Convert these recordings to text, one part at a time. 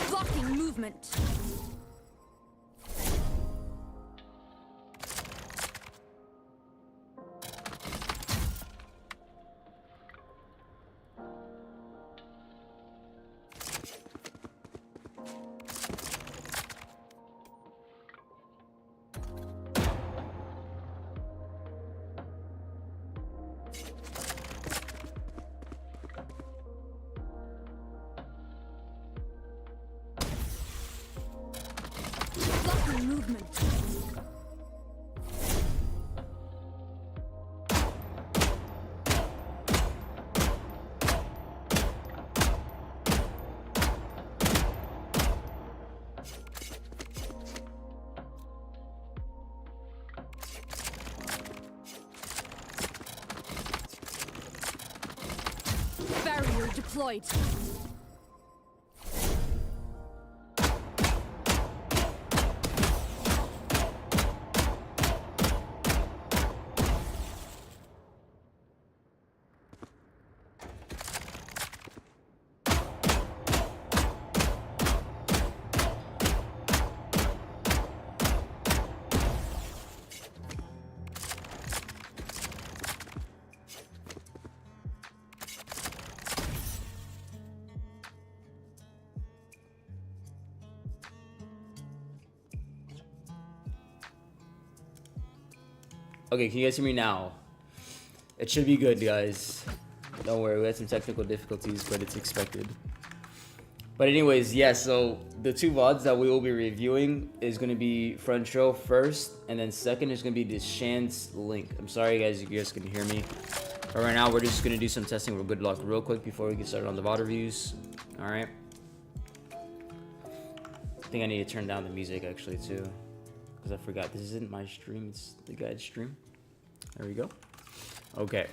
Blocking movement. Movement. Barrier deployed. Okay, can you guys hear me now? It should be good, guys. Don't worry, we had some technical difficulties, but it's expected. But anyways, yeah, so the two VODs that we will be reviewing is going to be Front Row first, and then second is going to be this Shan's Link. I'm sorry, guys, you guys can hear me. But right now, we're just going to do some testing with good luck real quick before we get started on the VOD reviews. All right. I think I need to turn down the music, actually, too. Because I forgot, this isn't my stream, it's the guide's stream. There we go. Okay,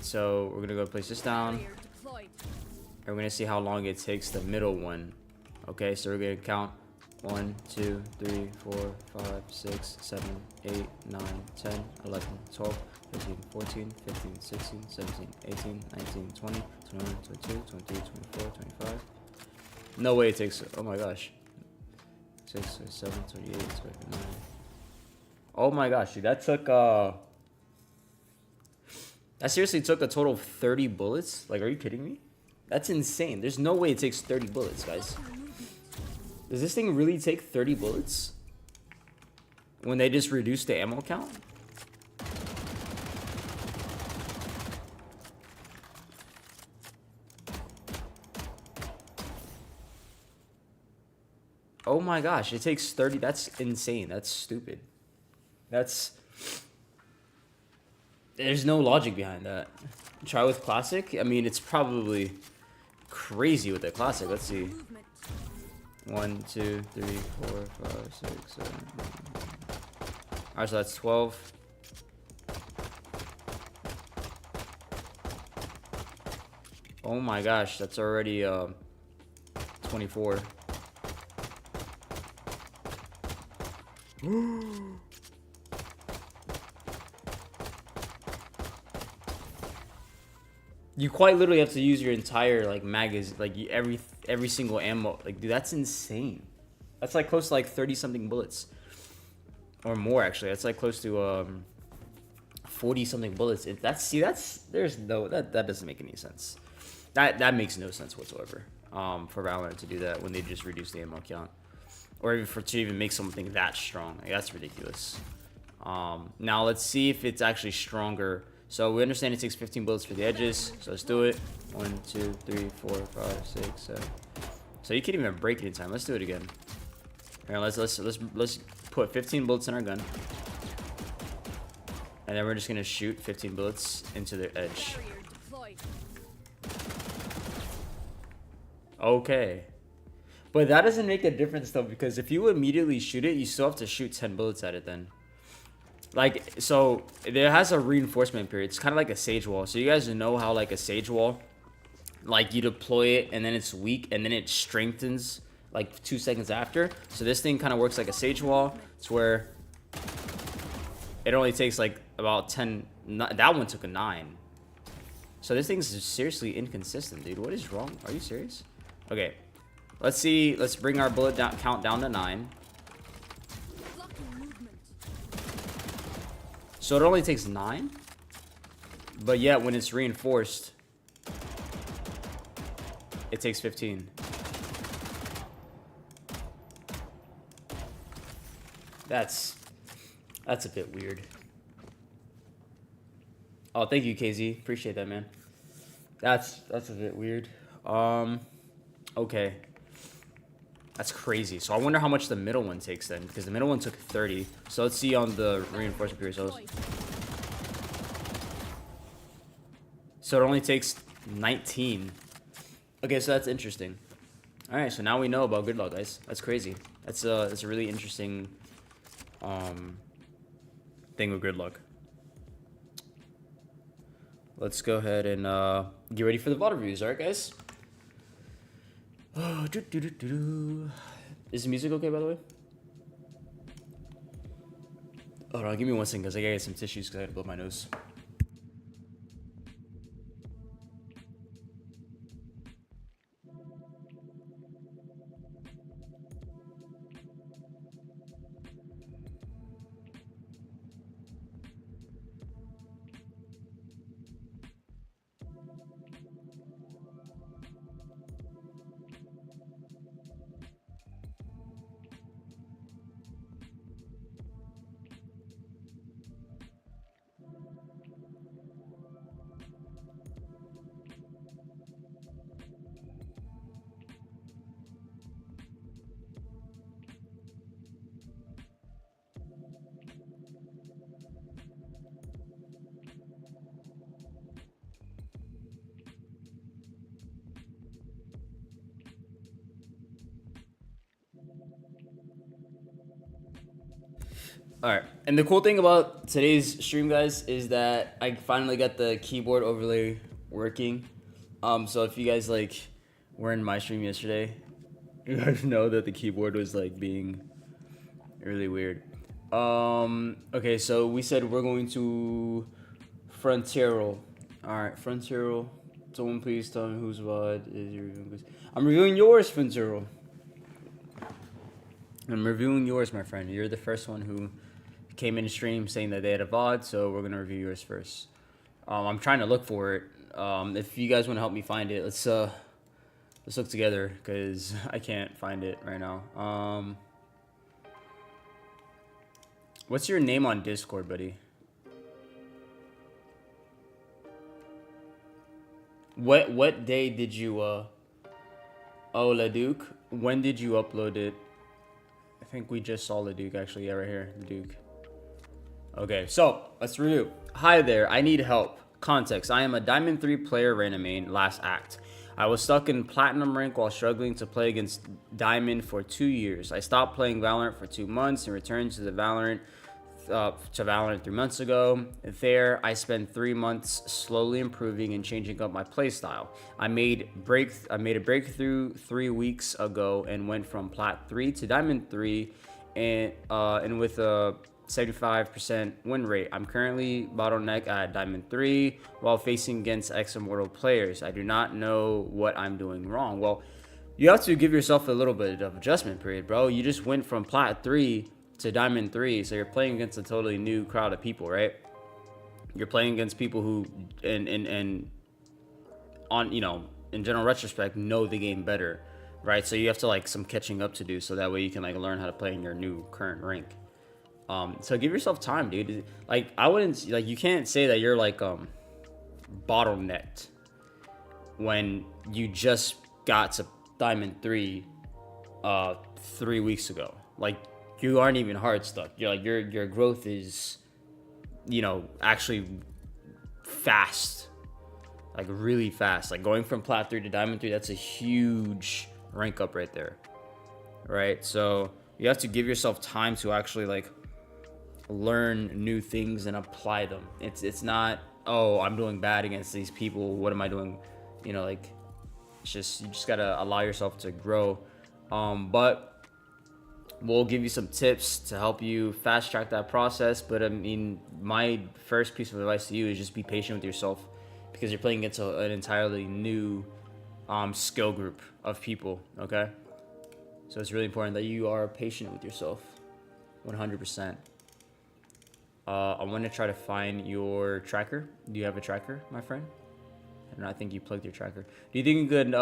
so we're gonna go place this down. And we're gonna see how long it takes the middle one. Okay, so we're gonna count 1, 2, 3, 4, 5, 6, 7, 8, 9, 10, 11, 12, 13, 14, 15, 16, 17, 18, 19, 20, 21, 22, 23, 24, 25. No way it takes, oh my gosh. 6, 7, 28, 29. Oh my gosh, dude, that took that seriously took a total of 30 bullets? Like, are you kidding me? That's insane. There's no way it takes 30 bullets, guys. Does this thing really take 30 bullets? When they just reduce the ammo count? Oh my gosh, it takes 30. That's insane. That's stupid. There's no logic behind that. Try with classic. I mean, it's probably crazy with the classic. Let's see. 1, 2, 3, 4, 5, 6, 7. Alright, so that's 12. Oh my gosh, that's already 24. You quite literally have to use your entire like magazine, like every single ammo. Like, dude, that's insane. That's like close to like 30 something bullets, or more actually. That's like close to 40 something bullets. That doesn't make any sense. That makes no sense whatsoever. For Valorant to do that when they just reduce the ammo count, or even to even make something that strong. Like, that's ridiculous. Now let's see if it's actually stronger. So we understand it takes 15 bullets for the edges. So let's do it. 1, 2, 3, 4, 5, 6, 7. So you can't even break it in time. Let's do it again. Here, let's put 15 bullets in our gun, and then we're just gonna shoot 15 bullets into the edge. Okay, but that doesn't make a difference though, because if you immediately shoot it, you still have to shoot 10 bullets at it then. Like, so there has a reinforcement period. It's kind of like a sage wall. So you guys know how like a sage wall, like you deploy it and then it's weak and then it strengthens like 2 seconds after. So this thing kind of works like a sage wall. It's where it only takes like about 10. That one took a 9. So this thing's seriously inconsistent, dude. What is wrong? Are you serious? Okay, let's see. Let's bring our bullet count down to 9. So it only takes 9, but yet when it's reinforced, it takes 15. That's a bit weird. Oh, thank you, KZ. Appreciate that, man. That's a bit weird. Okay. That's crazy. So I wonder how much the middle one takes then, because the middle one took 30. So let's see on the reinforcement period. So it only takes 19. Okay, so that's interesting. All right, so now we know about good luck, guys. That's crazy. That's a really interesting thing with good luck. Let's go ahead and get ready for the VOD reviews. All right, guys. Oh, is the music okay, by the way? Hold on, give me 1 second, because I gotta get some tissues because I gotta blow my nose. All right, and the cool thing about today's stream, guys, is that I finally got the keyboard overlay working. So if you guys like were in my stream yesterday, you guys know that the keyboard was like being really weird. Okay, so we said we're going to Frontiero. All right, Frontiero. Someone please tell me whose VOD is you reviewing, please. I'm reviewing yours, Frontiero. I'm reviewing yours, my friend. You're the first one who came in stream saying that they had a VOD, so we're gonna review yours first. I'm trying to look for it. If you guys want to help me find it, let's look together because I can't find it right now. What's your name on Discord, buddy? What day did you oh, Leduc? When did you upload it? I think we just saw Leduc actually. Yeah, right here, Leduc. Okay, so let's review. Hi there, I need help. Context: I am a Diamond 3 player Reyna main last act. I was stuck in Platinum rank while struggling to play against Diamond for 2 years. I stopped playing Valorant for 2 months and returned to the Valorant 3 months ago. There, I spent 3 months slowly improving and changing up my playstyle. I made a breakthrough 3 weeks ago and went from Plat 3 to Diamond 3, and with a 75% win rate. I'm currently bottleneck at Diamond 3 while facing against ex-immortal players. I do not know what I'm doing wrong. Well, you have to give yourself a little bit of adjustment period, bro. You just went from Plat 3 to Diamond 3, so you're playing against a totally new crowd of people, right? You're playing against people who, and on, you know, in general retrospect, know the game better, right? So you have to like some catching up to do, so that way you can like learn how to play in your new current rank. So give yourself time, dude. Like I wouldn't, like you can't say that you're like bottlenecked when you just got to Diamond 3 3 weeks ago. Like you aren't even hard stuck. You're like your growth is, you know, actually fast, like really fast. Like going from Plat 3 to Diamond 3, that's a huge rank up right there, right? So you have to give yourself time to actually like learn new things and apply them. It's not, oh, I'm doing bad against these people, what am I doing, you know, like it's just, you just gotta allow yourself to grow. But we'll give you some tips to help you fast track that process. But I mean, my first piece of advice to you is just be patient with yourself, because you're playing against an entirely new skill group of people. Okay, so it's really important that you are patient with yourself 100%. I want to try to find your tracker. Do you have a tracker, my friend? And I think you plugged your tracker. Do you think you could,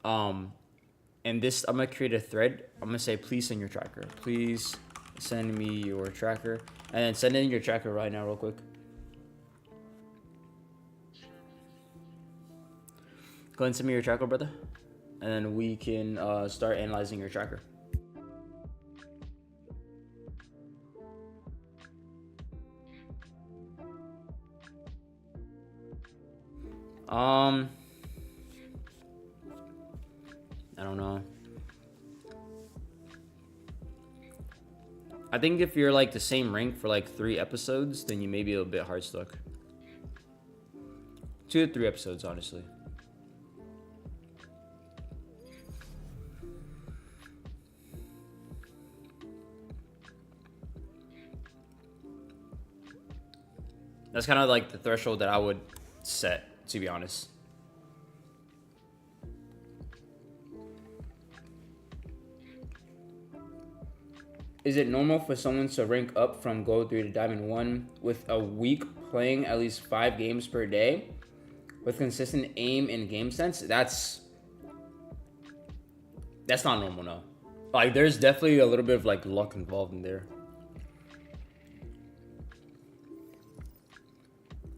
and this, I'm going to create a thread. I'm going to say, please send your tracker. Please send me your tracker. And then send in your tracker right now real quick. Go ahead and send me your tracker, brother. And then we can start analyzing your tracker. I don't know. I think if you're like the same rank for like 3 episodes, then you may be a bit hard stuck. 2 to 3 episodes, honestly. That's kind of like the threshold that I would set, to be honest. Is it normal for someone to rank up from Gold 3 to Diamond 1 with a week playing at least 5 games per day with consistent aim and game sense? That's not normal, no. Like, there's definitely a little bit of like luck involved in there.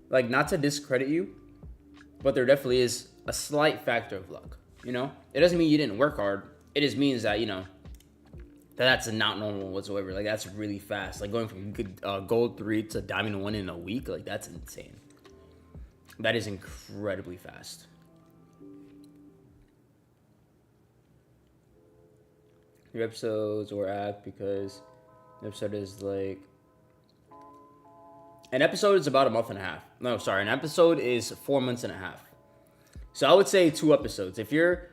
Like, not to discredit you, but there definitely is a slight factor of luck, you know? It doesn't mean you didn't work hard. It just means that, you know, that's not normal whatsoever. Like, that's really fast. Like, going from Gold 3 to Diamond 1 in a week, like, that's insane. That is incredibly fast. Your episodes or act, because the episode is like... An episode is about a month and a half. No, sorry. An episode is 4 months and a half. So I would say 2 episodes. If you're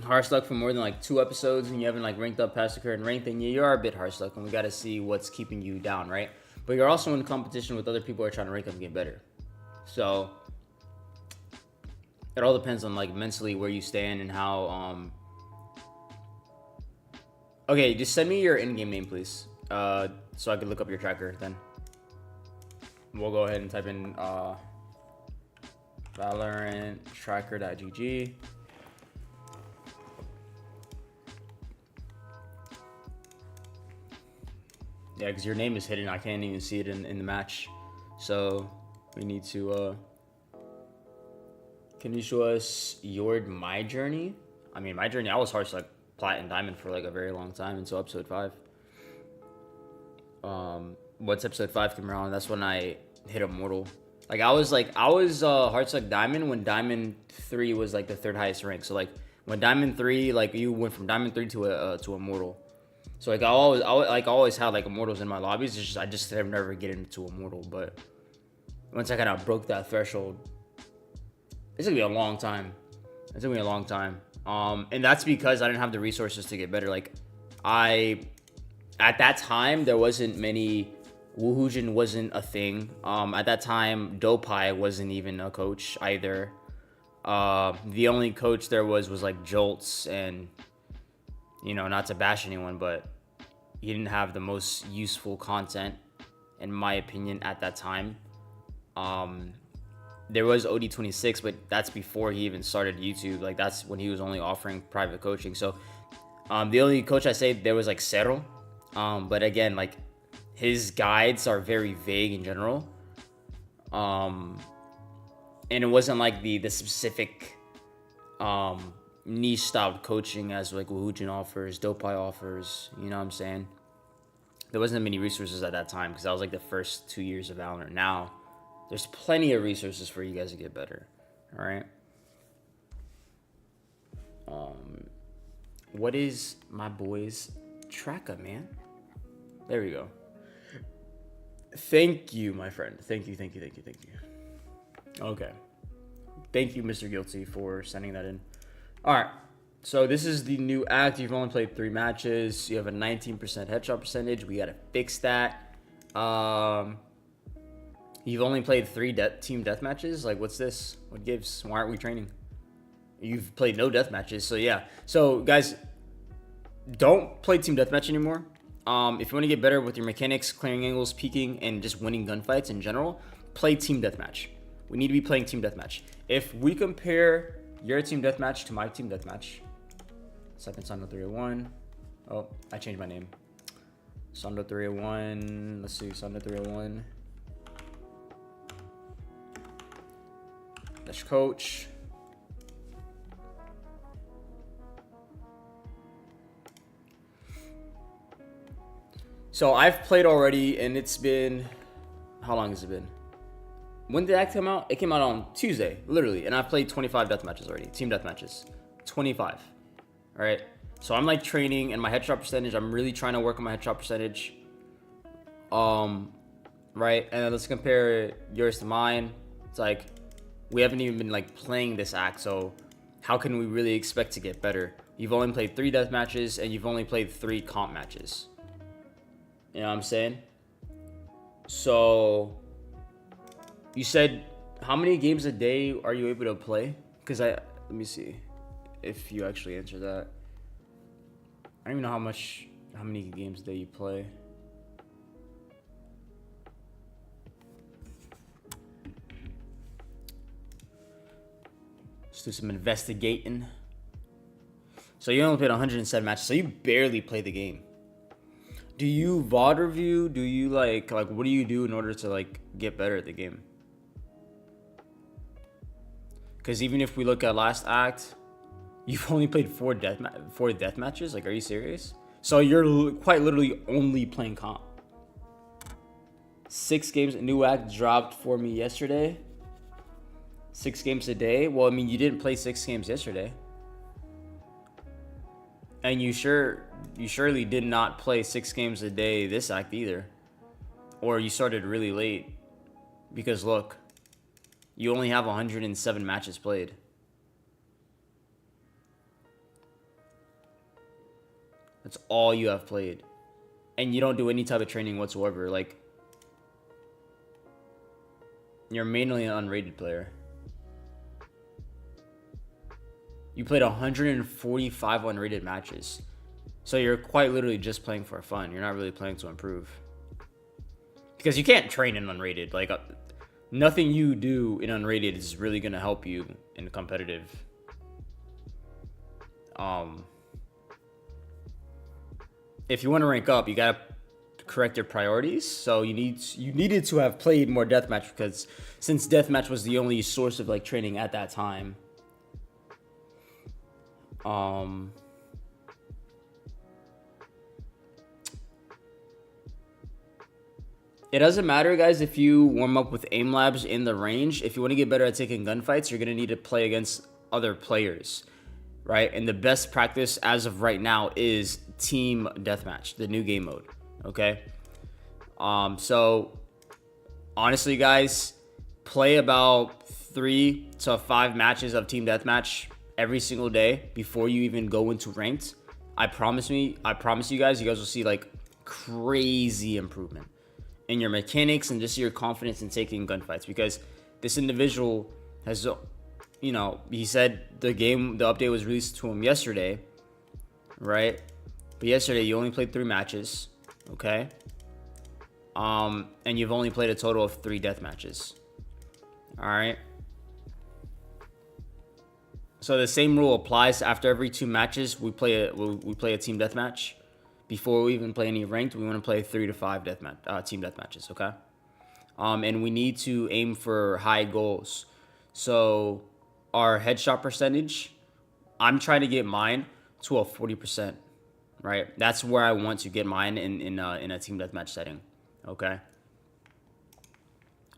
hard stuck for more than like 2 episodes and you haven't like ranked up past the current rank, then you are a bit hard stuck, and we got to see what's keeping you down, right? But you're also in competition with other people who are trying to rank up and get better. So it all depends on like mentally where you stand and how Okay, just send me your in-game name, please. So I can look up your tracker then. We'll go ahead and type in Valorant tracker.gg. Yeah, because your name is hidden. I can't even see it in the match. So we need to can you show us my journey? I mean, my journey, I was hard like Plat and Diamond for like a very long time until episode 5. Once episode 5 came around, that's when I hit Immortal. Like I was Hearts like Diamond when Diamond 3 was like the 3rd highest rank. So like when Diamond 3, like you went from Diamond 3 to Immortal. So like I always had like Immortals in my lobbies. It's just I just have never get into Immortal. But once I kind of broke that threshold, it took me a long time. And that's because I didn't have the resources to get better. Like at that time there wasn't many. Woohoojin wasn't a thing. At that time, Dopai wasn't even a coach either. The only coach there was like Jolts, and you know, not to bash anyone, but he didn't have the most useful content, in my opinion, at that time. There was OD26, but that's before he even started YouTube. Like that's when he was only offering private coaching. So the only coach I say there was like Cerro. But again, like his guides are very vague in general. And it wasn't like the specific niche style coaching as like Woohoojin offers, Dopai offers, you know what I'm saying? There wasn't many resources at that time because that was like the first 2 years of Valorant. Now, there's plenty of resources for you guys to get better, all right? What is my boy's tracker, man? There we go. Thank you, my friend. Thank you. Okay. Thank you, Mr. Guilty, for sending that in. All right. So this is the new act. You've only played 3 matches. You have a 19% headshot percentage. We got to fix that. You've only played 3 team death matches. Like, what's this? What gives? Why aren't we training? You've played no death matches. So, yeah. So, guys, don't play team deathmatch anymore. If you want to get better with your mechanics, clearing angles, peeking, and just winning gunfights in general, play team deathmatch. We need to be playing team deathmatch. If we compare your team deathmatch to my team deathmatch, second Sando 301. Oh, I changed my name. Sando 301. Let's see, Sando 301. Dash coach. So I've played already, and it's been, how long has it been? When did that come out? It came out on Tuesday, literally, and I've played 25 death matches already, team death matches, 25. All right, so I'm like training, and my headshot percentage, I'm really trying to work on my headshot percentage. Right, and then let's compare yours to mine. It's like we haven't even been like playing this act, so how can we really expect to get better? You've only played 3 death matches, and you've only played 3 comp matches. You know what I'm saying? So you said, how many games a day are you able to play? Because let me see if you actually answer that. I don't even know how many games a day you play. Let's do some investigating. So you only played 107 matches, so you barely play the game. Do you VOD review? Do you like what do you do in order to like get better at the game? Because even if we look at last act, you've only played 4 death matches. Like, are you serious? So you're quite literally only playing comp. 6 games. A new act dropped for me yesterday. 6 games a day. Well, I mean, you didn't play 6 games yesterday. And you surely did not play 6 games a day this act either. Or you started really late. Because look, you only have 107 matches played. That's all you have played. And you don't do any type of training whatsoever. Like, you're mainly an unrated player. You played 145 unrated matches. So you're quite literally just playing for fun. You're not really playing to improve. Because you can't train in unrated. Like, nothing you do in unrated is really going to help you in competitive. If you want to rank up, you got to correct your priorities. So you needed to have played more deathmatch, because since deathmatch was the only source of like training at that time. It doesn't matter, guys, if you warm up with aim labs in the range. If you want to get better at taking gunfights, you're going to need to play against other players, right? And the best practice as of right now is team deathmatch, the new game mode, okay? So honestly, guys, play about 3 to 5 matches of team deathmatch every single day before you even go into ranked. I promise you guys will see like crazy improvement in your mechanics and just your confidence in taking gunfights, because this individual has, you know, he said the update was released to him yesterday, right? But yesterday you only played 3 matches, okay? And you've only played a total of 3 death matches. All right. So the same rule applies. After every 2 matches, we play a team deathmatch. Before we even play any ranked, we want to play 3 to 5 team deathmatches, okay? And we need to aim for high goals. So our headshot percentage, I'm trying to get mine to a 40%, right? That's where I want to get mine in a team deathmatch setting, okay?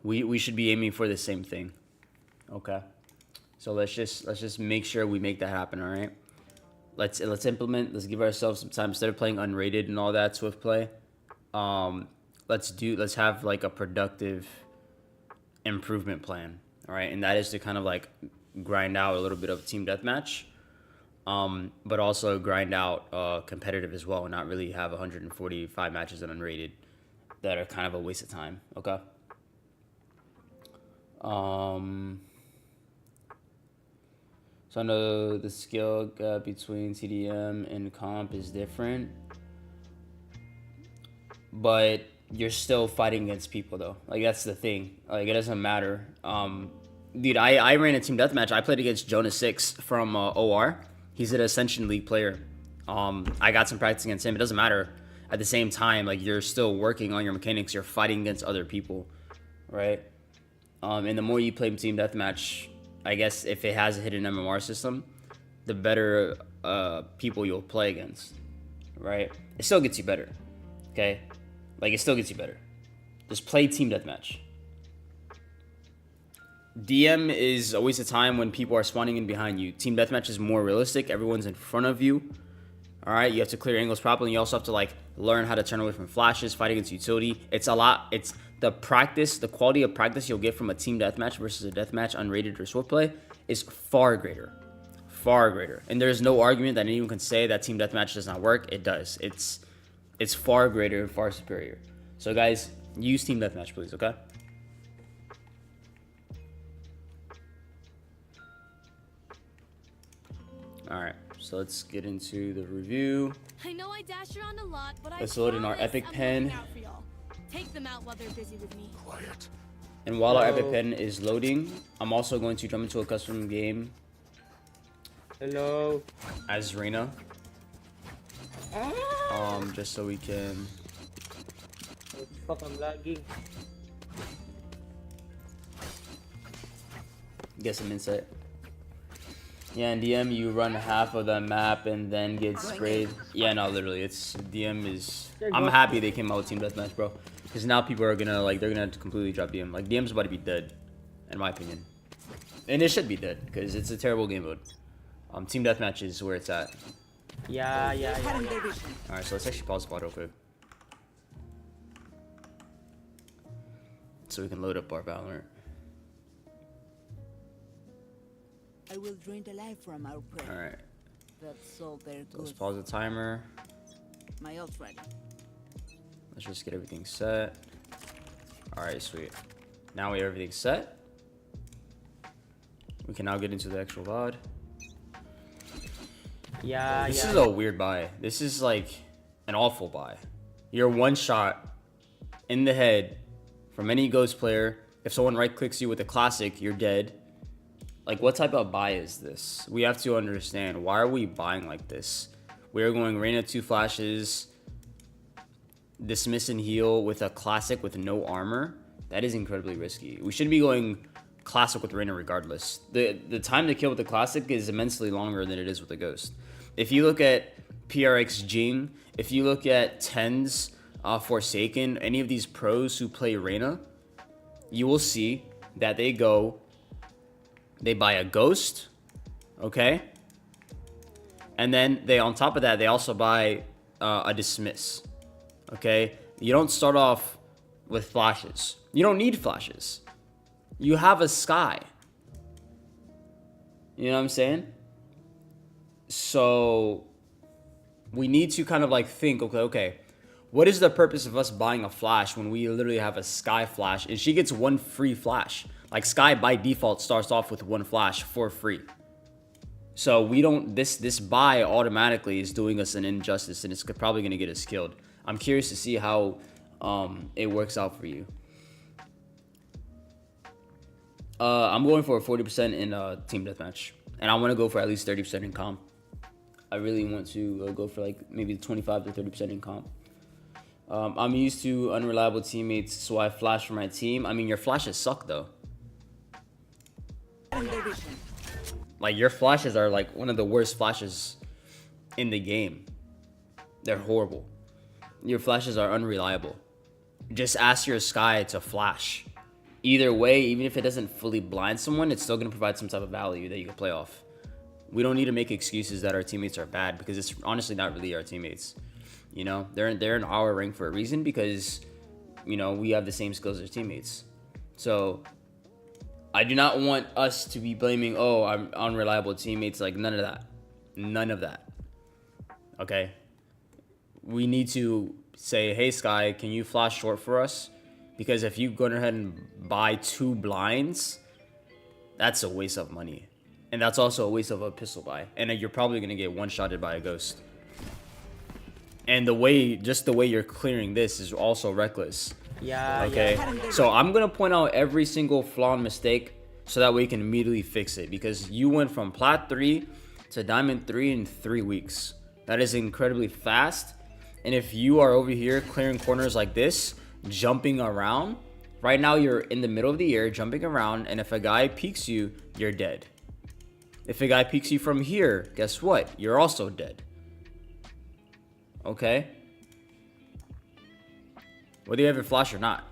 We should be aiming for the same thing, okay? So let's just make sure we make that happen, all right? Let's give ourselves some time instead of playing unrated and all that swift play. Let's have like a productive improvement plan, all right? And that is to kind of like grind out a little bit of team deathmatch, but also grind out competitive as well, and not really have 145 matches in unrated that are kind of a waste of time, okay? So I know the skill gap between TDM and comp is different, but you're still fighting against people though. Like, that's the thing. Like, it doesn't matter. Dude, I ran a team deathmatch. I played against Jonah6 from OR. He's an Ascension League player. I got some practice against him. It doesn't matter. At the same time, like, you're still working on your mechanics. You're fighting against other people, right? And the more you play team deathmatch, I guess if it has a hidden MMR system, the better people you'll play against, right? It still gets you better, okay? Like, it still gets you better. Just play team deathmatch. DM is always a time when people are spawning in behind you. Team deathmatch is more realistic. Everyone's in front of you, all right? You have to clear angles properly. You also have to, like, learn how to turn away from flashes, fight against utility. It's a lot. It's the quality of practice you'll get from a team deathmatch versus a deathmatch unrated or swift play is far greater. And there's no argument that anyone can say that team deathmatch does not work. It does. It's far greater and far superior. So guys, use team deathmatch, please, okay? All right, so let's get into the review. I know I dash around a lot, but let's load in our epic pen. Take them out while they're busy with me. Quiet. And while our epic pen is loading, I'm also going to jump into a custom game. Hello. As Reyna. Just so we can. Oh, fuck, I'm lagging. Get some insight. Yeah, in DM you run half of the map and then get sprayed. Yeah, no, literally, it's DM is. I'm happy they came out with team deathmatch, bro, because now people are gonna they're gonna completely drop DM. Like, DM's about to be dead, in my opinion, and it should be dead because it's a terrible game mode. Team deathmatch is where it's at. Yeah. All right, so let's actually pause the VOD real quick, so we can load up our Valorant. I will drain the life from our prey. All right. That's all very good. Let's pause the timer. My ult ready. Let's just get everything set. All right, sweet. Now we have everything set. We can now get into the actual VOD. Yeah, This yeah. is a weird buy. This is like an awful buy. You're one shot in the head from any ghost player. If someone right clicks you with a classic, you're dead. Like, what type of buy is this? We have to understand, why are we buying like this? We're going Reyna 2 flashes, dismiss and heal with a classic with no armor. That is incredibly risky. We should be going classic with Reyna regardless. The time to kill with the classic is immensely longer than it is with the ghost. If you look at PRX Jing, if you look at Tens, Forsaken, any of these pros who play Reyna, you will see that they buy a ghost, okay? And then they, on top of that, they also buy a dismiss, okay? You don't start off with flashes. You don't need flashes. You have a sky. You know what I'm saying? So we need to kind of like think, okay, what is the purpose of us buying a flash when we literally have a sky flash and she gets one free flash? Like, sky by default starts off with one flash for free. So we don't, this buy automatically is doing us an injustice, and it's probably going to get us killed. I'm curious to see how it works out for you. I'm going for a 40% in team deathmatch, and I want to go for at least 30% in comp. I really want to go for like maybe 25 to 30% in comp. I'm used to unreliable teammates, so I flash for my team. I mean, your flashes suck though. Like, your flashes are like one of the worst flashes in the game. They're horrible. Your flashes are unreliable. Just ask your sky to flash. Either way, even if it doesn't fully blind someone, it's still going to provide some type of value that you can play off. We don't need to make excuses that our teammates are bad, because it's honestly not really our teammates. You know, they're in our rank for a reason, because, you know, we have the same skills as teammates. So I do not want us to be blaming, oh, I'm unreliable teammates. Like, none of that. None of that. Okay? We need to say, hey, Sky, can you flash short for us? Because if you go ahead and buy 2 blinds, that's a waste of money. And that's also a waste of a pistol buy. And you're probably going to get one-shotted by a ghost. And just the way you're clearing this is also reckless. Yeah. Okay, Yeah. so I'm gonna point out every single flaw and mistake so that way we can immediately fix it, because you went from Plat 3 to Diamond 3 in 3 weeks. That is incredibly fast. And if you are over here clearing corners like this, jumping around, right now you're in the middle of the air jumping around, and if a guy peeks you, you're dead. If a guy peeks you from here, guess what? You're also dead. Okay? Whether you have your flash or not.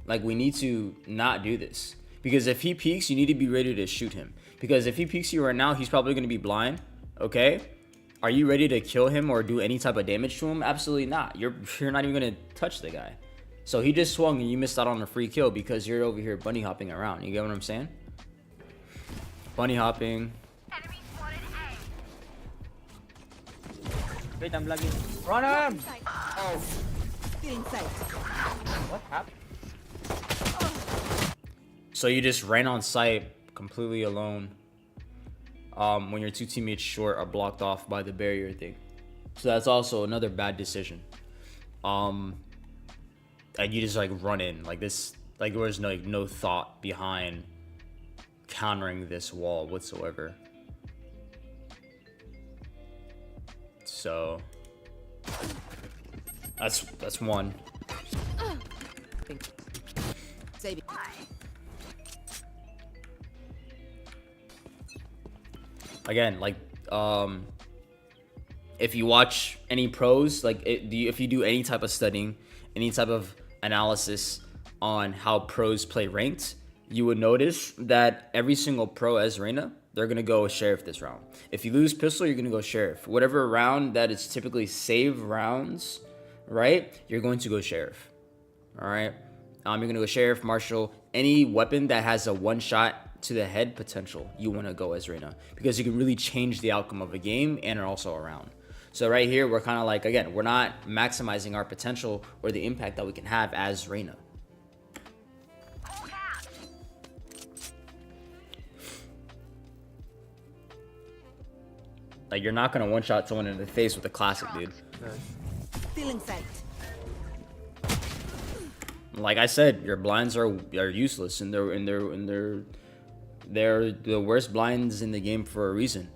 Like, we need to not do this. Because if he peeks, you need to be ready to shoot him. Because if he peeks you right now, he's probably going to be blind. Okay? Are you ready to kill him or do any type of damage to him? Absolutely not. You're not even going to touch the guy. So he just swung and you missed out on a free kill because you're over here bunny hopping around. You get what I'm saying? Bunny hopping. Wait, I'm lagging. Run him! Still inside. What happened? So you just ran on site completely alone when your 2 teammates short are blocked off by the barrier thing. So that's also another bad decision. And you just like run in like this, like there was no thought behind countering this wall whatsoever. So that's one. Save it. Again, like if you watch any pros, like if you do any type of studying, any type of analysis on how pros play ranked, you would notice that every single pro as Reyna, they're going to go sheriff this round. If you lose pistol, you're going to go sheriff. Whatever round that is typically save rounds, right? You're going to go sheriff. All right? You're going to go sheriff, marshal, any weapon that has a one shot to the head potential, you want to go as Reyna. Because you can really change the outcome of a game and also a round. So right here, we're kind of like, again, we're not maximizing our potential or the impact that we can have as Reyna. Like, you're not gonna one-shot someone in the face with a classic, dude. Stealing sight. Like I said, your blinds are useless, and they're the worst blinds in the game for a reason.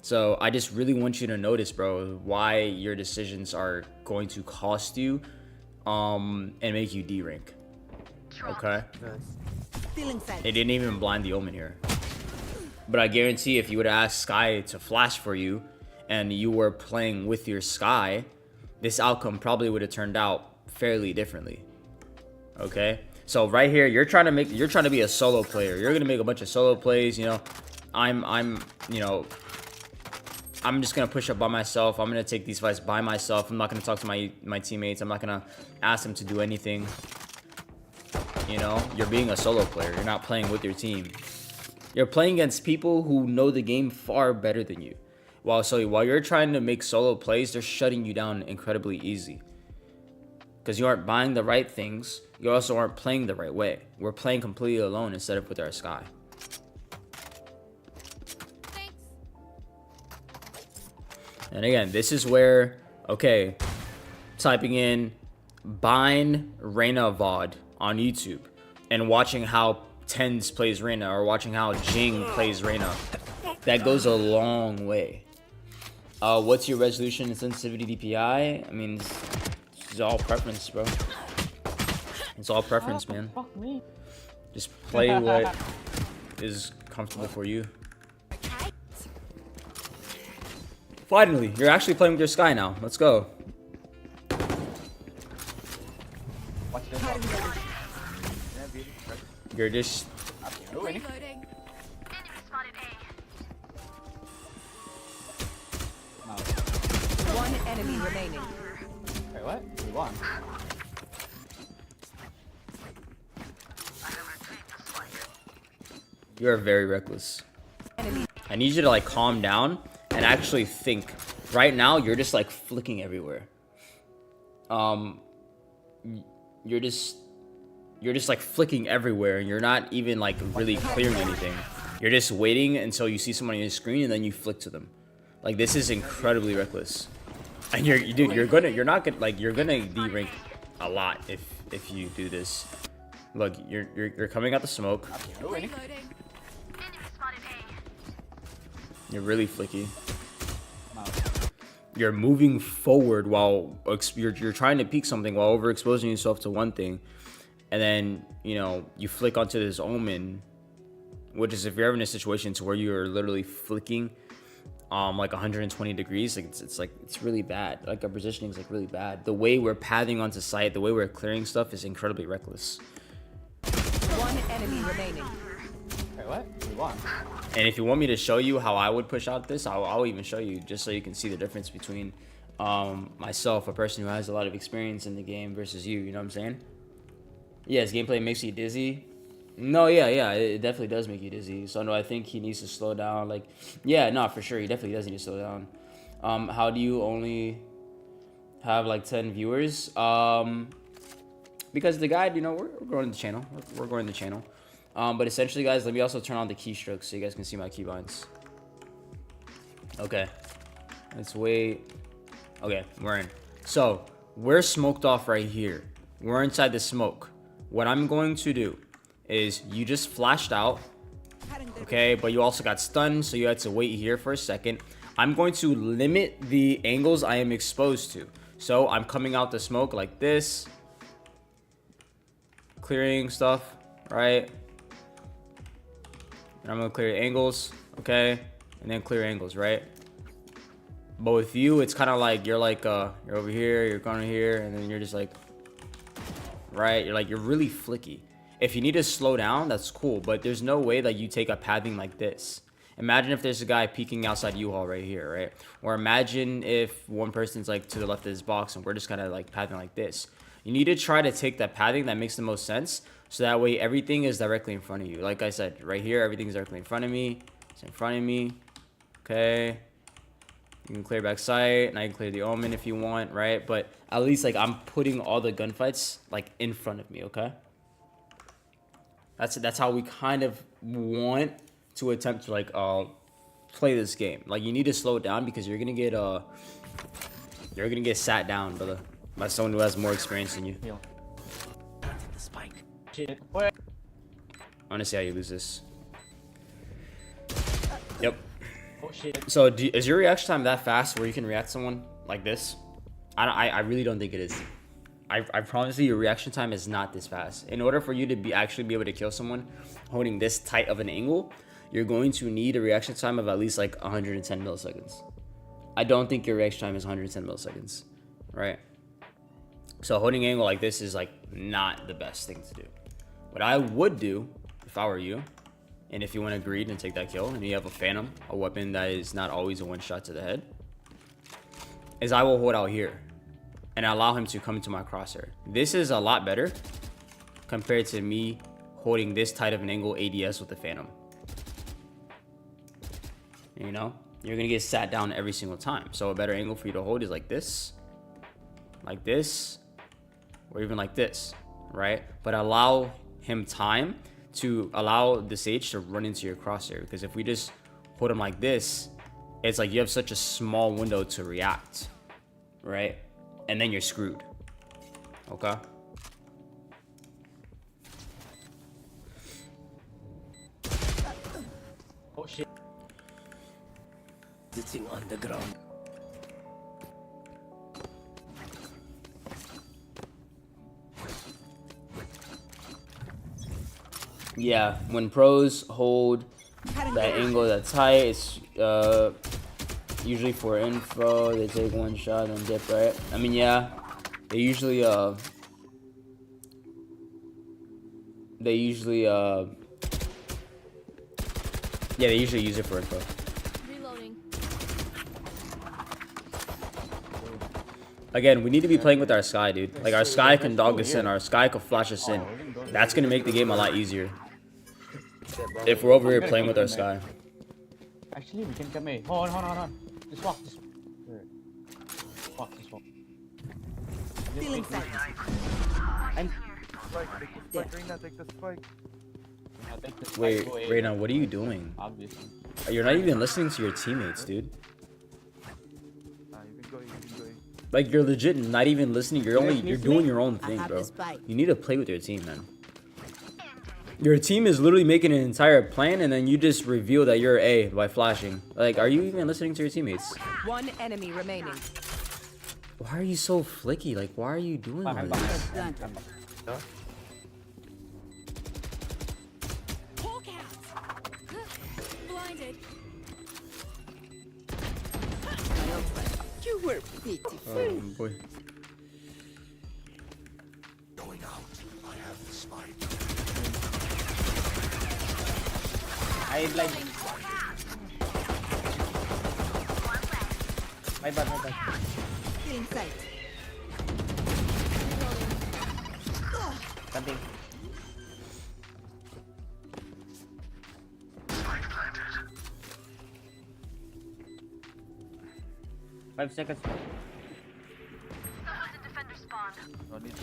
So I just really want you to notice, bro, why your decisions are going to cost you, and make you D rank. Okay. Stealing sight. They didn't even blind the Omen here. But I guarantee if you would ask Sky to flash for you, and you were playing with your Sky, this outcome probably would have turned out fairly differently. Okay, so right here, you're trying to be a solo player. You're gonna make a bunch of solo plays. You know, I'm just gonna push up by myself. I'm gonna take these fights by myself. I'm not gonna talk to my teammates. I'm not gonna ask them to do anything. You know, you're being a solo player. You're not playing with your team. You're playing against people who know the game far better than you. While you're trying to make solo plays, they're shutting you down incredibly easy. Because you aren't buying the right things. You also aren't playing the right way. We're playing completely alone instead of with our Sky. Thanks. And again, this is where, okay, typing in Bind Reyna VOD on YouTube and watching how Tens plays Reyna or watching how Jing plays Reyna, that goes a long way. What's your resolution and sensitivity DPI? I mean, it's all preference, bro. It's all preference, man. Fuck me. Just play what is comfortable for you. Finally, you're actually playing with your Sky now. Let's go. Watch this. You're just... Reloading. One enemy remaining. Wait, what? We won. You are very reckless. Enemy. I need you to like calm down and actually think. Right now, you're just like flicking everywhere. You're just like flicking everywhere, and you're not even like really clearing anything. You're just waiting until you see someone on your screen, and then you flick to them. Like, this is incredibly reckless. And you're gonna D-rank a lot if you do this. Look, you're coming out the smoke. Reloading. You're really flicky. You're moving forward while you're trying to peek something while overexposing yourself to one thing, and then you flick onto this Omen, which is if you're ever in a situation to where you're literally flicking like 120 degrees, like it's really bad. Like our positioning is like really bad. The way we're pathing onto site, the way we're clearing stuff is incredibly reckless. One enemy remaining. Wait, what? We won. And if you want me to show you how I would push out this, I'll even show you, just so you can see the difference between myself, a person who has a lot of experience in the game, versus you. You know what I'm saying? Yes, gameplay makes you dizzy. No, yeah, it definitely does make you dizzy. So no, I think he needs to slow down. Like, yeah, no, for sure, he definitely does need to slow down. How do you only have like 10 viewers? Because the guide, we're growing the channel. We're growing the channel. But essentially, guys, let me also turn on the keystrokes so you guys can see my keybinds. Okay, let's wait. Okay, we're in. So we're smoked off right here. We're inside the smoke. What I'm going to do is, you just flashed out, okay, but you also got stunned, so you had to wait here for a second. I'm going to limit the angles I am exposed to. So I'm coming out the smoke like this, clearing stuff, right? And I'm gonna clear angles, okay, and then clear angles, right? But with you, it's kind of like you're over here, you're going here, and then you're just like, right? You're really flicky. If you need to slow down, that's cool, but there's no way that you take a pathing like this. Imagine if there's a guy peeking outside U-Haul right here, right? Or imagine if one person's like to the left of this box and we're just kind of like pathing like this. You need to try to take that pathing that makes the most sense, so that way everything is directly in front of you. Like I said, right here, everything's directly in front of me. It's in front of me. Okay. You can clear back sight, and I can clear the Omen if you want, right? But at least like I'm putting all the gunfights like in front of me, okay? That's how we kind of want to attempt to like play this game. Like, you need to slow it down because you're gonna get sat down, brother, by someone who has more experience than you. Heal. The spike. Shit. Wait. I want to see how you lose this. Yep. Oh shit. So, is your reaction time that fast where you can react to someone like this? I really don't think it is. I promise you, your reaction time is not this fast. In order for you to actually be able to kill someone holding this tight of an angle, you're going to need a reaction time of at least like 110 milliseconds. I don't think your reaction time is 110 milliseconds, right? So holding an angle like this is like not the best thing to do. What I would do if I were you, and if you want to greed and take that kill, and you have a Phantom, a weapon that is not always a one shot to the head, is I will hold out here and allow him to come into my crosshair. This is a lot better compared to me holding this tight of an angle ADS with the Phantom. You know, you're gonna get sat down every single time. So a better angle for you to hold is like this, or even like this, right? But allow him time to allow the Sage to run into your crosshair. Because if we just hold him like this, it's like you have such a small window to react, right? And then you're screwed. Okay. Oh shit. Sitting on the ground. Yeah, when pros hold that angle that's tight, it's usually for info. They take one shot and dip, right? I mean, yeah, they usually yeah, they usually use it for info. Reloading. Again, we need to be playing with our Sky, dude. Like, our Sky can dog us in, our Sky can flash us in. That's gonna make the game a lot easier if we're over here playing with our Sky. Actually, we can come here. Hold on. Just walk. Just walk. Still inside. I'm. Reyna, take the spike. I'll take this Wait, back away. Reyna, what are you doing? Obviously. You're not even listening to your teammates, dude. You've been going. Like, you're legit not even listening. You're doing your own I thing, have bro. the spike. You need to play with your team, man. Your team is literally making an entire plan, and then you just reveal that you're A by flashing. Like, are you even listening to your teammates? One enemy remaining. Why are you so flicky? Like, why are you doing all this? Planted. Hawk out. Blinded. You were pitiful. Oh, boy. Going out. I have the spike. I like. My bad. Still inside. Something. Five seconds. No need to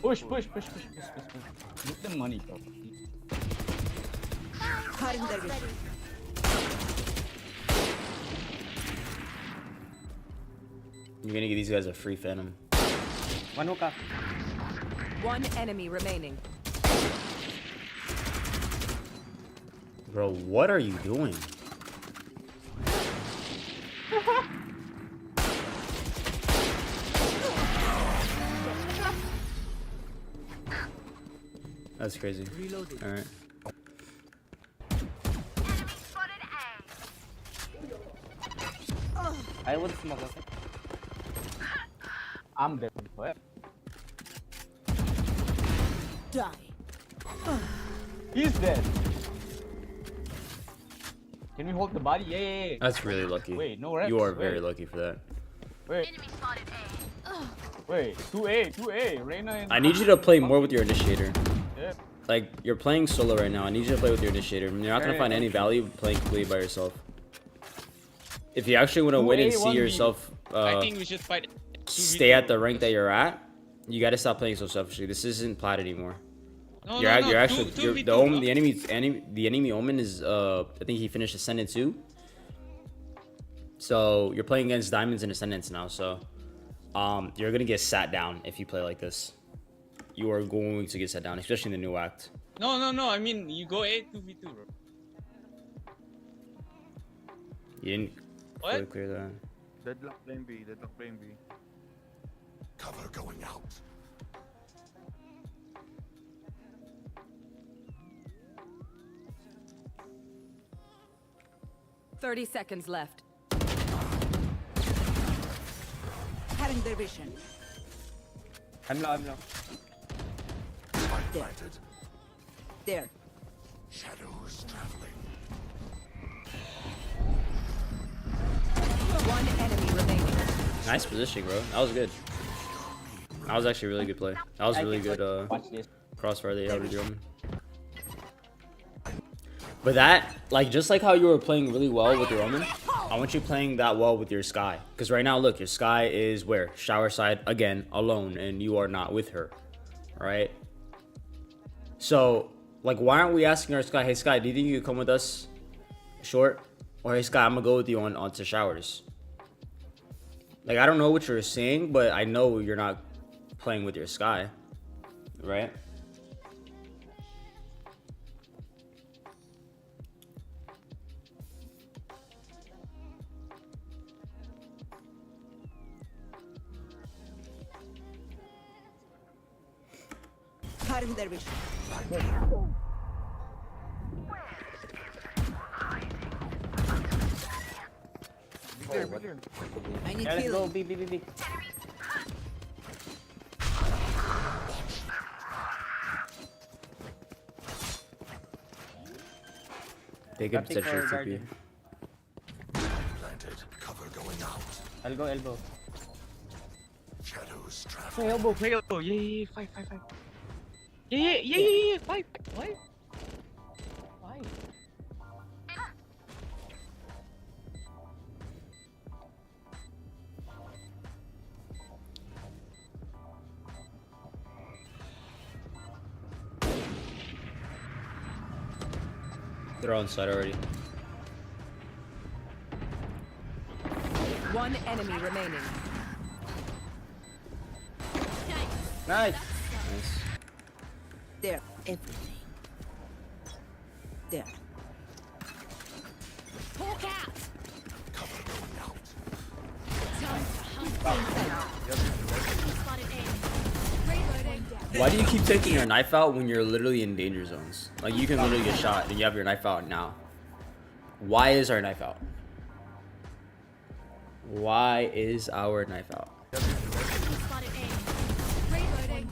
push, bro. Push. Get the money, bro. Cutting their vision. You're gonna give these guys a free Phantom. One hookah. One enemy remaining. Bro, what are you doing? That's crazy. Reloading. Alright. I would smoke. Okay? I'm dead. What? Die. He's dead. Can we hold the body? Yeah. That's really lucky. Wait, no reps. You are very Wait. lucky for that. Wait. Wait. 2A. Reyna and. I need you to play more with your initiator. Yeah. Like, you're playing solo right now. I need you to play with your initiator. You're not gonna Yeah, find any value playing completely by yourself. If you actually want to wait and 2A, see 1B. yourself I think we should fight. stay at the rank that you're at, you gotta stop playing so selfishly. This isn't Plat anymore. No, You're, no, you're no. actually Two v the two, omen, bro. the enemy omen is I think he finished Ascendant 2. So you're playing against diamonds and Ascendants now. So you're gonna get sat down if you play like this. You are going to get sat down, especially in the new act. No, no, no. I mean, you go A 2v2, bro. You didn't fully What? clear that. Deadlock lane B. Deadlock lane B. Cover going out. Thirty seconds left. Cutting their vision. I'm low, I'm low. Spike planted. There. Shadows traveling. One enemy remaining. Nice positioning, bro. That was good. That was actually a really good play. That was really good Watch this. crossfire they had omen. But that, like, just like how you were playing really well with your omen, I want you playing that well with your Sky. Because right now, look, your Sky is where? Shower side, again, alone, and you are not with her. Right? So, like, why aren't we asking our Sky, hey, Sky, do you think you could come with us short? Or, hey, Sky, I'm going to go with you onto showers. Like, I don't know what you're saying, but I know you're not playing with your Sky. Right? Cutting their vision. Be clear, be clear. I need Yeah, let's go. healing. B, B, B, B. They could Nothing for potentially TP. guardian. Planted. Cover going out. I'll go elbow. Shadows Play traveling. elbow. Play elbow. Yeah, yeah, yeah. Five. Yeah, yeah, yeah, yeah, yeah. Five. What? Why? They're on side already. One enemy remaining. Nice. Nice. There. Everything. There. Hawk out. Cover going out. Time to hunt. Spotted A. Reloading. Why do you keep taking your knife out when you're literally in danger zones? Like, you can literally get shot and you have your knife out now. Why is our knife out? Why is our knife out? Spotted A. Reloading.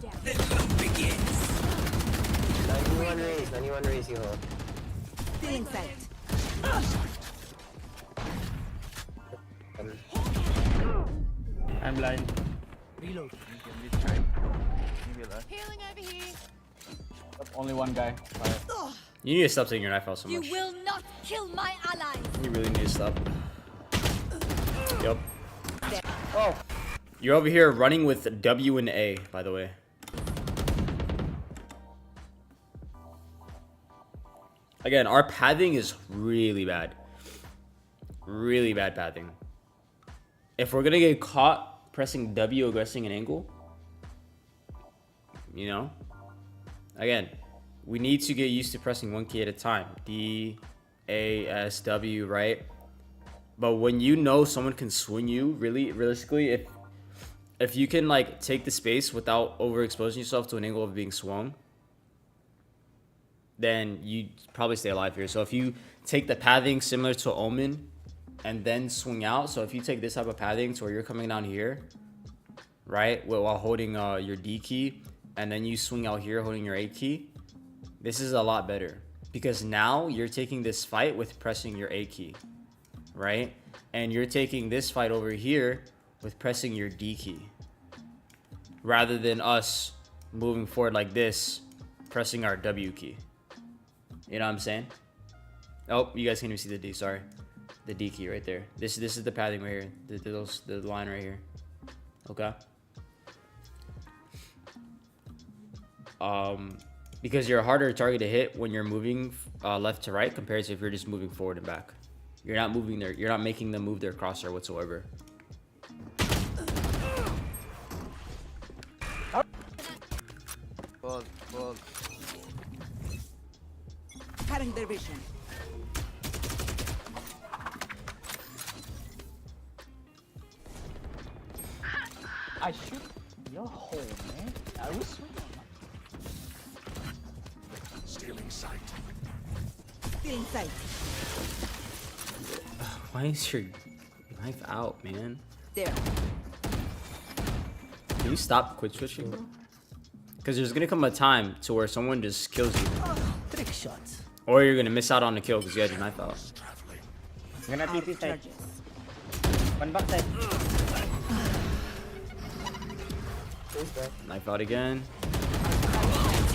91 raise, you hold. Feeling sight. I'm blind. Reload. You can be tried. Maybe last. Healing over here. Only one guy. Fire. You need to stop taking your knife out so You much. will not kill my allies. You really need to stop. Yep. Oh. You're over here running with W and A, by the way. Again, our pathing is really bad. Really bad pathing. If we're gonna get caught pressing W, aggressing an angle, you know, again, we need to get used to pressing one key at a time. D, A, S, W, right? But when you know someone can swing you, realistically, if you can like take the space without overexposing yourself to an angle of being swung, then you probably stay alive here. So if you take the pathing similar to Omen and then swing out, so if you take this type of pathing to where you're coming down here, right, while holding your D key, and then you swing out here holding your A key, this is a lot better because now you're taking this fight with pressing your A key, right? And you're taking this fight over here with pressing your D key rather than us moving forward like this, pressing our W key. You know what I'm saying? Oh, you guys can't even see the D, sorry. The D key right there. This is the pathing right here. The line right here. Okay. Because you're a harder target to hit when you're moving left to right compared to if you're just moving forward and back. You're not moving there. You're not making them move their crosshair whatsoever. Ball, ball. Cutting their vision. I shoot your hole, man. I was Stealing sight. Stealing sight. Why is your knife out, man? There. Can you stop quit switching, bro? Because there's gonna come a time to where someone just kills you, Trick shots. or you're gonna miss out on the kill because you had your knife out. Traveling. gonna Out TP side. charges. One back side. Knife out again.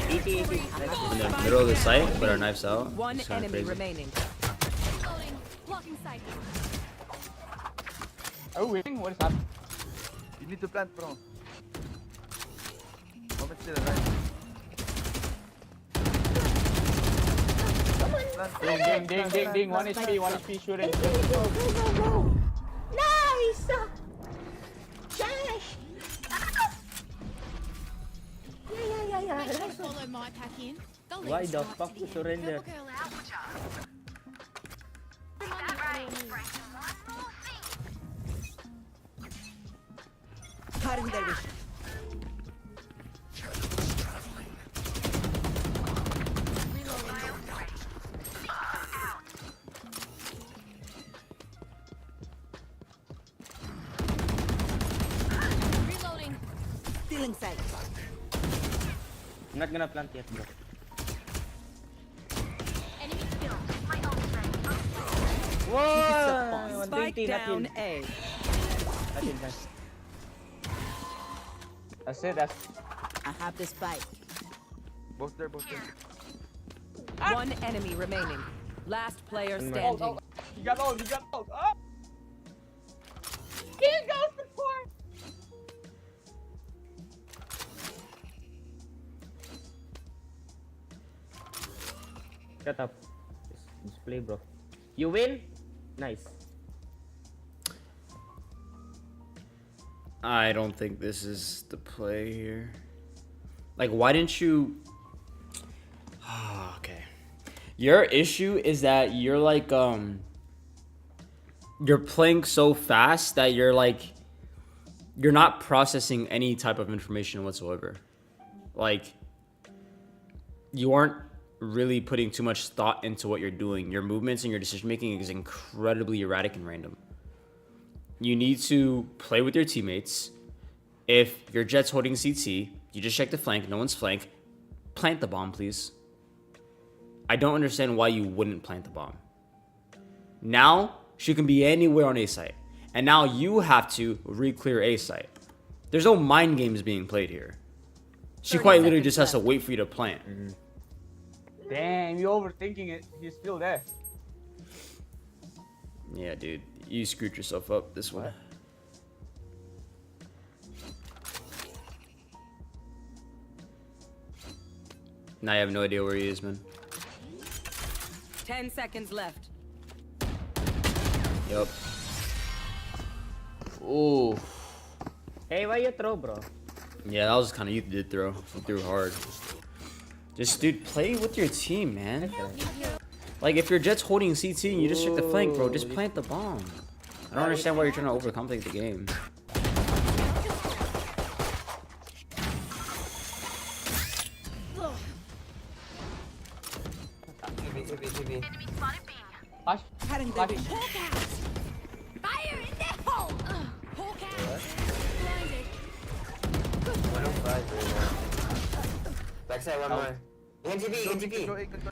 ET. In the middle of the site, but our knife's out. One It's kinda enemy crazy. remaining. Reloading. Blocking sight. Are we winning? What is happening? You need to plant, bro. Moment still, right? Plant. Ding. 1 HP, 1 HP shooting. Nice! Make sure to follow my pack in. They'll let Why us the fight fuck to you the surrender? end. Purple girl out. Cutting their vision. Shadows traveling. Reloading. Stealing sight. I'm not gonna plant yet, bro. Enemy kill. Whoa! Spike down A. That's it. That's I have the spike. Both there, both there. One enemy remaining. Last player Oh, standing. you got all. Oh! Here goes the four. Shut up. Just play, bro. You win. Nice. I don't think this is the play here. Like, why didn't you? Okay. Your issue is that you're like you're playing so fast that you're not processing any type of information whatsoever. Like, you aren't really putting too much thought into what you're doing. Your movements and your decision making is incredibly erratic and random. You need to play with your teammates. If your Jet's holding CT, you just check the flank. No one's flank. Plant the bomb, please. I don't understand why you wouldn't plant the bomb. Now, she can be anywhere on A site. And now you have to re-clear A site. There's no mind games being played here. She 30 quite literally seconds just has to left. wait for you to plant. Damn, you overthinking it. He's still there. Yeah, dude. You screwed yourself up this one. Now I have no idea where he is, man. 10 seconds left. Yup. Ooh. Hey, why you throw, bro? Yeah, that was kind of you did throw. You threw hard. Just, dude, play with your team, man. Like, if your Jet's holding CT and you just check the flank, bro, just plant the bomb. I don't understand why you're trying to overcomplicate the game. TV. Hush. Cutting their vision. Fire in the hole. Hawk out. Blinded. 105 right now. Backside, one more. NTP. Go, go, go.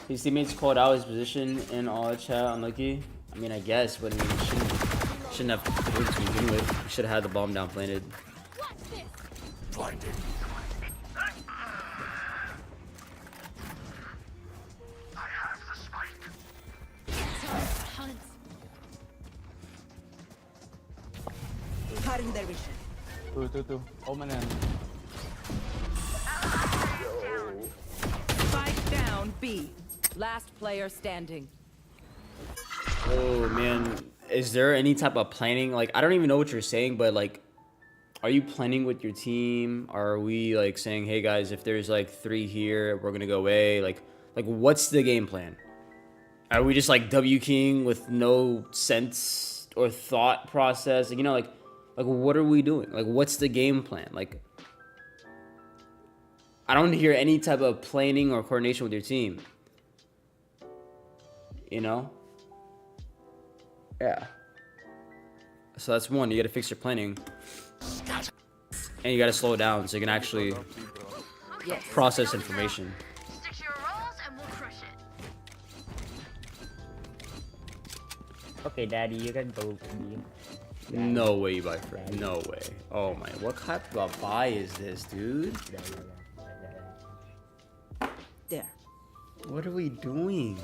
His teammates called out his position in all chat. Unlucky. I mean, I guess, but I mean, shouldn't have put it to begin with. Should have had the bomb down planted. Watch this. Blinded. I have the spike. Time to hunt. Cutting their vision. Two. Omen and Spike down B. Last player standing. Oh man, is there any type of planning? Like, I don't even know what you're saying, but like, are you planning with your team? Are we like saying, hey guys, if there's like 3 here, we're gonna go away? Like what's the game plan? Are we just like W King with no sense or thought process? Like, you know, like what are we doing? Like, what's the game plan? Like, I don't hear any type of planning or coordination with your team. You know? Yeah. So that's one. You gotta fix your planning. And you gotta slow it down so you can actually process information. Stick to your roles and we'll crush it. okay, Daddy, you can go. No way, my friend. No way. Oh my. What type of buy is this, dude? There. What are we doing?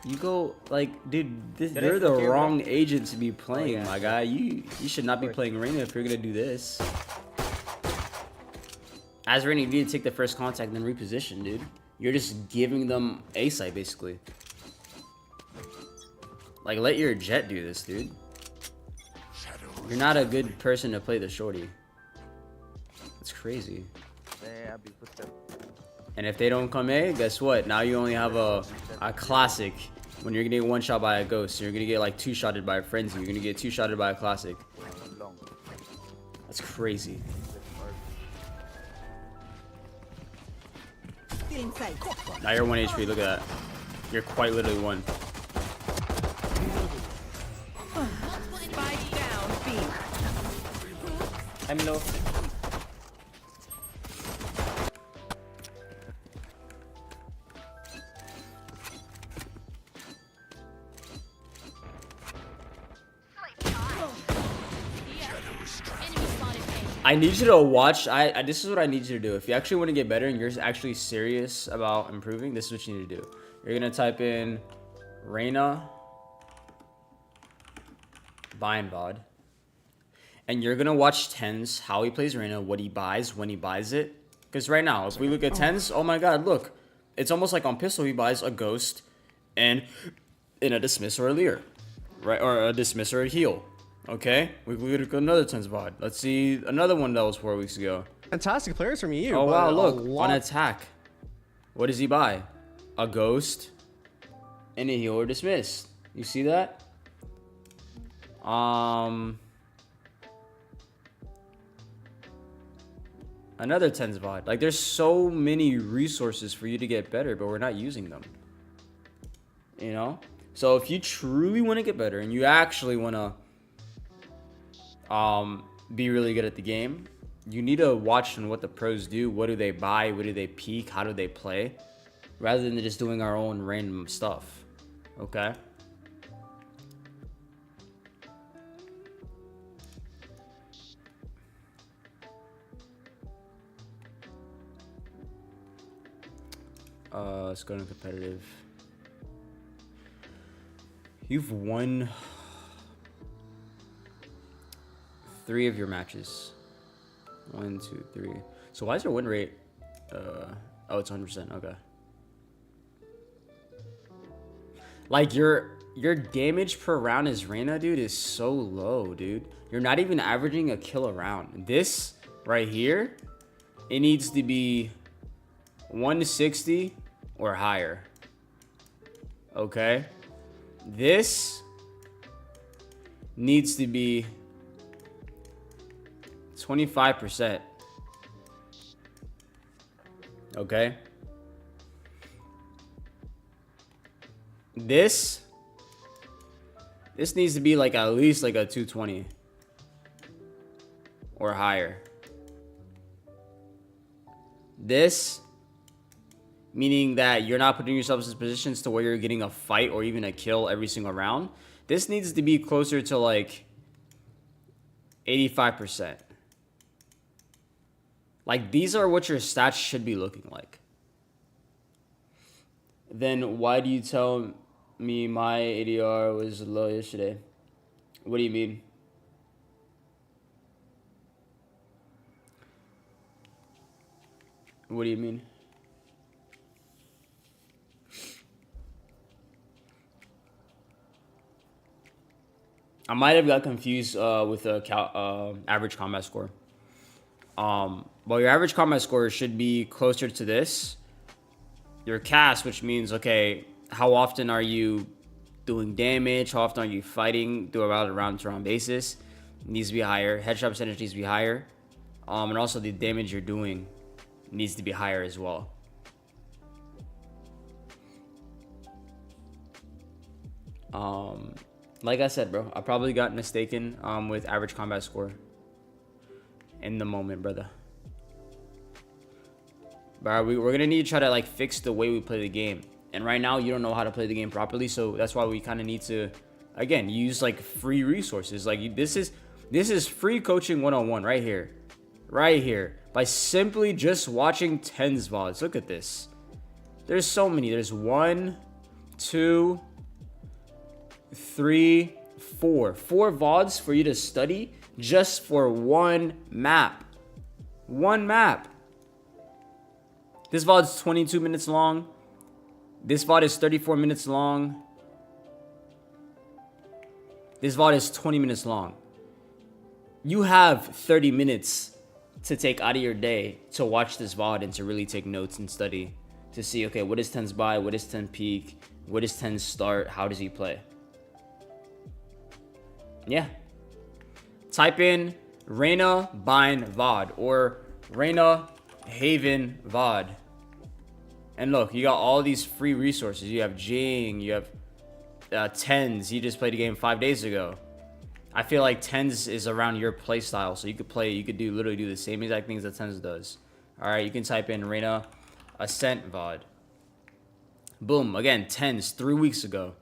You go like, dude. You're the wrong agent to be playing, my guy. You should not be playing Reyna if you're gonna do this. As Reyna, you need to take the first contact and then reposition, dude. You're just giving them A site basically. Like, let your jet do this, dude. You're not a good person to play the shorty. That's crazy. Yeah, I'll be put them. And if they don't come A, guess what? Now you only have a classic when you're gonna get 1-shot by a ghost. You're gonna get like 2-shotted by a frenzy. You're gonna get 2-shotted by a classic. Long. That's crazy. Still inside. Now you're 1 HP. Look at that. You're quite literally 1. Spike down B. I'm low. Enemy spotted A. I need you to watch. This is what I need you to do. If you actually want to get better and you're actually serious about improving, this is what you need to do. You're gonna type in Reyna buy and VOD, and you're gonna watch Tens how he plays Reyna, what he buys, when he buys it. Because right now, if we look at Tens, oh my god, look, it's almost like on pistol he buys a ghost and in a dismiss or a leer, right, or a dismiss or a heal. Okay, we look at another Tens VOD. Let's see another one that was 4 weeks ago. Fantastic players from you. Oh but wow, a look, lot- on attack. What does he buy? A ghost and a heal or dismiss. You see that? Another Tens VOD. Like, there's so many resources for you to get better, but we're not using them. You know? So if you truly want to get better and you actually want to be really good at the game, you need to watch on what the pros do. What do they buy? What do they peak? How do they play? Rather than just doing our own random stuff. Okay? Let's go to competitive. You've won 3 of your matches. 1, 2, 3. So why is your win rate? Oh, it's 100%. Okay. Like, your damage per round as Reyna, dude, is so low, dude. You're not even averaging a kill a round. This right here, it needs to be 160 or higher. Okay? This needs to be 25%. Okay? This needs to be like at least like a 220 or higher. This, meaning that you're not putting yourself in positions to where you're getting a fight or even a kill every single round. This needs to be closer to like 85%. Like, these are what your stats should be looking like. Then why do you tell me my ADR was low yesterday? What do you mean? What do you mean? I might have got confused with the average combat score. Well, your average combat score should be closer to this. Your cast, which means, okay, how often are you doing damage? How often are you fighting throughout a round-to-round basis? Needs to be higher. Headshot percentage needs to be higher. And also the damage you're doing needs to be higher as well. Like I said, bro, I probably got mistaken with average combat score in the moment, brother. But we're gonna need to try to like fix the way we play the game. And right now you don't know how to play the game properly, so that's why we kind of need to, again, use like free resources. Like this is free coaching 101 right here, by simply just watching Tens VODs. Look at this. There's so many. There's 1, 2, 3, 4 VODs for you to study just for one map. This VOD is 22 minutes long. This VOD is 34 minutes long. This VOD is 20 minutes long. You have 30 minutes to take out of your day to watch this VOD and to really take notes and study to see, okay, what is 10's buy, what is 10 peak, what is 10's start, how does he play? Yeah. Type in Reyna Bind VOD or Reyna Haven VOD. And look, you got all these free resources. You have Jing, you have Tens. He just played a game 5 days ago. I feel like Tens is around your play style, so you could literally do the same exact things that Tens does. All right, you can type in Reyna Ascent VOD. Boom, again, Tens 3 weeks ago.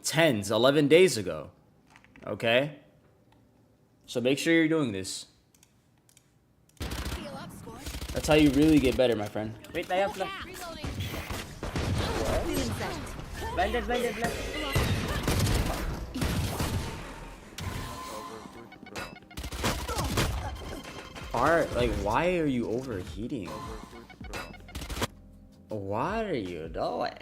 Tens 11 days ago. Okay? So make sure you're doing this. Heal up, squad. That's how you really get better, my friend. Wait, I have Reloading. blinded. Why are you overheating? What are you doing?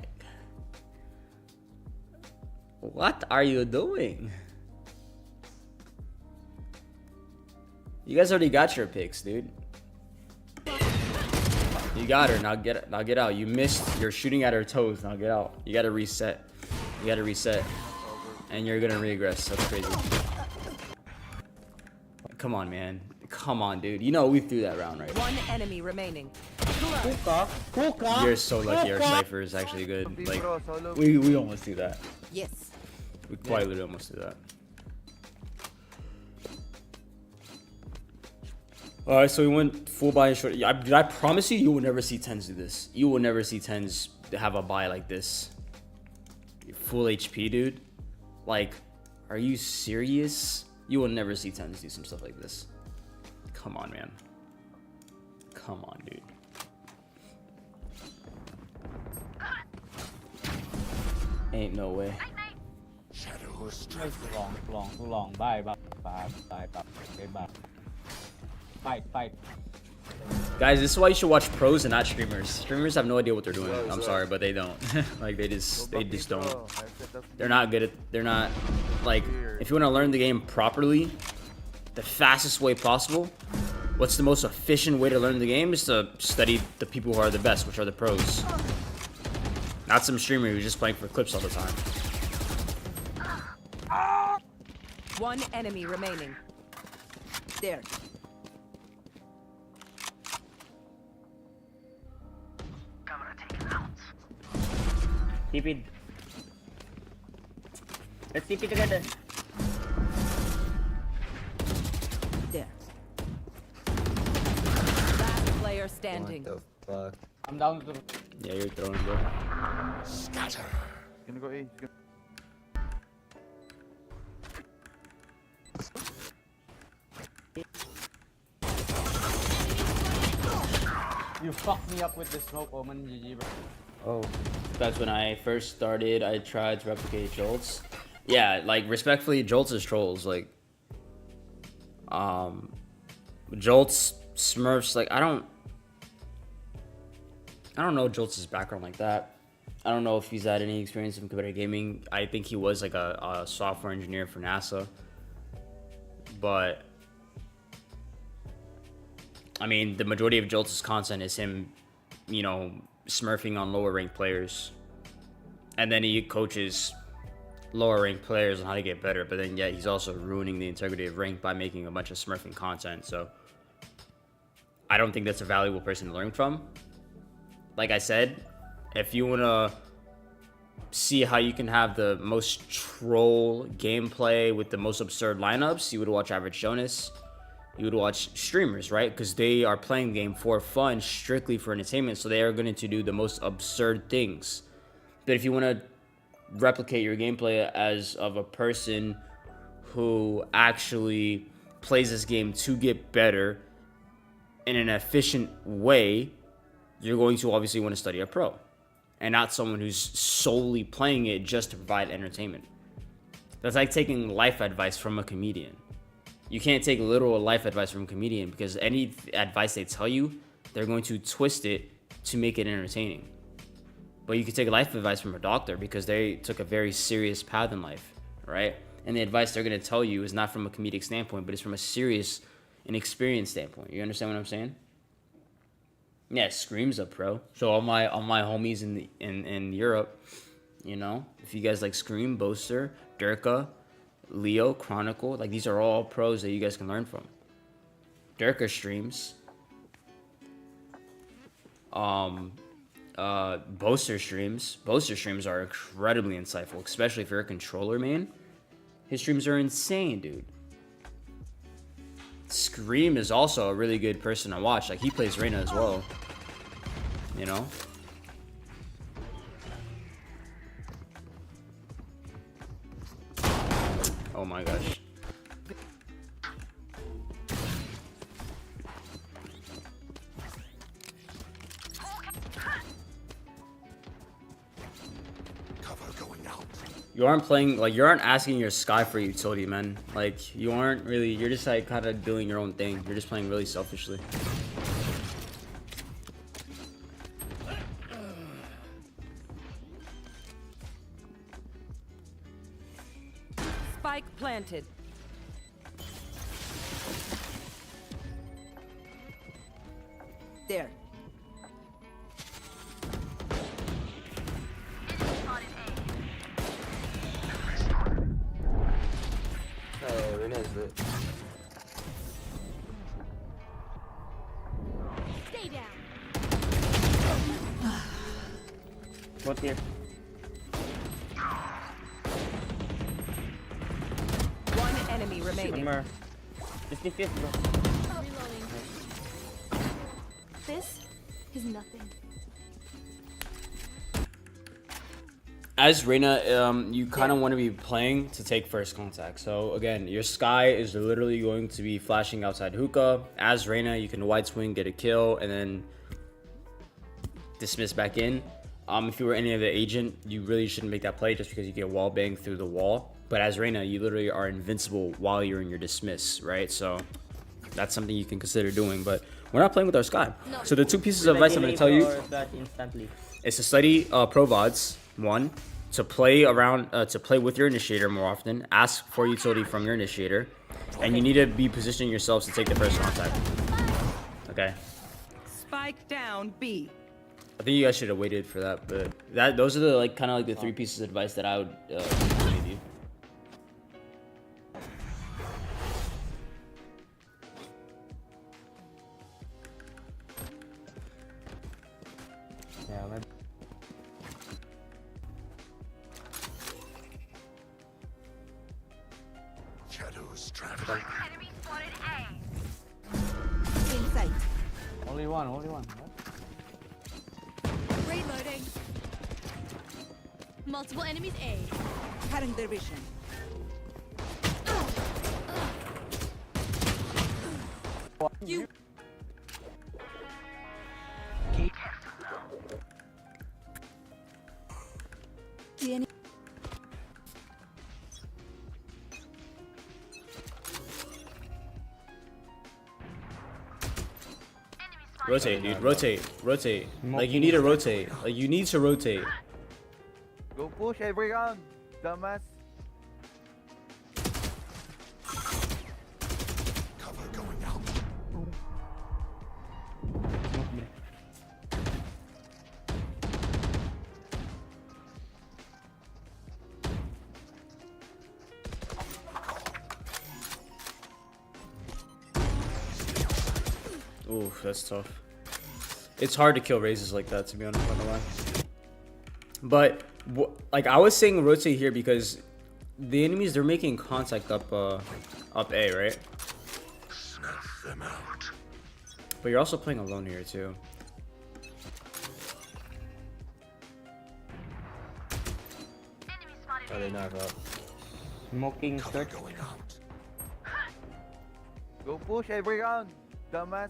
What are you doing? You guys already got your picks, dude. You got her. Now get out. You missed. You're shooting at her toes. Now get out. You gotta reset. And you're gonna regress. That's crazy. Come on, man. Come on, dude. You know we threw that round, right? One enemy remaining. You're so lucky. Our cipher is actually good. Like Bro, solo. we almost do that. Yes. We quite literally almost do that. Alright, so we went full buy and short. Did I promise you, you will never see Tens do this. You will never see Tens have a buy like this. Full HP, dude. Like, are you serious? You will never see Tens do some stuff like this. Come on, man. Come on, dude. Ain't no way. Shadows Too traveling. long. Bye. Fight. Guys, this is why you should watch pros and not streamers. Streamers have no idea what they're doing. I'm sorry, but they don't. Like they just don't. They're not good at. They're not like. If you want to learn the game properly, the fastest way possible, what's the most efficient way to learn the game is to study the people who are the best, which are the pros. Not some streamer who's just playing for clips all the time. One enemy remaining. There. TP. Let's TP together. There. Last player standing. What the fuck? I'm down to. Yeah, you're throwing, bro. Scatter. Gonna go A. You fucked me up with the smoke, Omen. GG, bro. Oh, that's when I first started. I tried to replicate Jolts. Yeah, like respectfully, Jolts is trolls. Like, Jolts, Smurfs. Like, I don't. I don't know Jolt's background like that. I don't know if he's had any experience in computer gaming. I think he was like a software engineer for NASA. But I mean, the majority of Jolt's content is him, you know, smurfing on lower ranked players. And then he coaches lower ranked players on how to get better. But then yet he's also ruining the integrity of rank by making a bunch of smurfing content. So I don't think that's a valuable person to learn from. Like I said, if you want to see how you can have the most troll gameplay with the most absurd lineups, you would watch Average Jonas. You would watch streamers, right? Because they are playing the game for fun, strictly for entertainment. So they are going to do the most absurd things. But if you want to replicate your gameplay as of a person who actually plays this game to get better in an efficient way, you're going to obviously want to study a pro and not someone who's solely playing it just to provide entertainment. That's like taking life advice from a comedian. You can't take literal life advice from a comedian because any advice they tell you, they're going to twist it to make it entertaining. But you can take life advice from a doctor because they took a very serious path in life, right? And the advice they're going to tell you is not from a comedic standpoint, but it's from a serious and experienced standpoint. You understand what I'm saying? Yeah, Scream's a pro. So all my homies in Europe, you know, if you guys like Scream, Boaster, Durka, Leo, Chronicle, like these are all pros that you guys can learn from. Durka streams. Boaster streams. Boaster streams are incredibly insightful, especially if you're a controller main. His streams are insane, dude. Scream is also a really good person to watch. Like, he plays Reyna as well. You know? Oh my gosh. Cover going out. You aren't playing, like, you aren't asking your Sky for utility, man. Like, you aren't really, you're just, like, kind of doing your own thing. You're just playing really selfishly. Spike planted. There. Oh, Reyna is lit. Stay down. Both here. One enemy remaining. One more. 55th, bro. Reloading. This is nothing. As Reyna, you kind of want to be playing to take first contact. So again, your Sky is literally going to be flashing outside hookah. As Reyna, you can wide swing, get a kill, and then dismiss back in. If you were any other agent, you really shouldn't make that play just because you get wall banged through the wall. But as Reyna, you literally are invincible while you're in your dismiss, right? So that's something you can consider doing. But we're not playing with our Sky. So the two pieces of advice I'm going to tell you is to study pro VODs. One, to play around, to play with your initiator more often. Ask for utility from your initiator, and you need to be positioning yourselves to take the first contact. Okay. Spike down B. I think you guys should have waited for that, but those are the like kind of like the three pieces of advice that I would give you. Yeah, man. Shadows traveling. Inside. Only one, only one. Reloading. Multiple enemies A. Cutting their vision. You. The enemy. Rotate, dude. Rotate. Rotate. Like, you need to rotate. Like, you need to rotate. Go push everyone, dumbass. Cover going out. Oof, that's tough. It's hard to kill raises like that, to be honest, not gonna lie. But like I was saying, rotate here because the enemies, they're making contact up A, right? Snuff them out. But you're also playing alone here too. Oh, they knock out. Smoking Cover search. going out. Go push everyone, dumbass.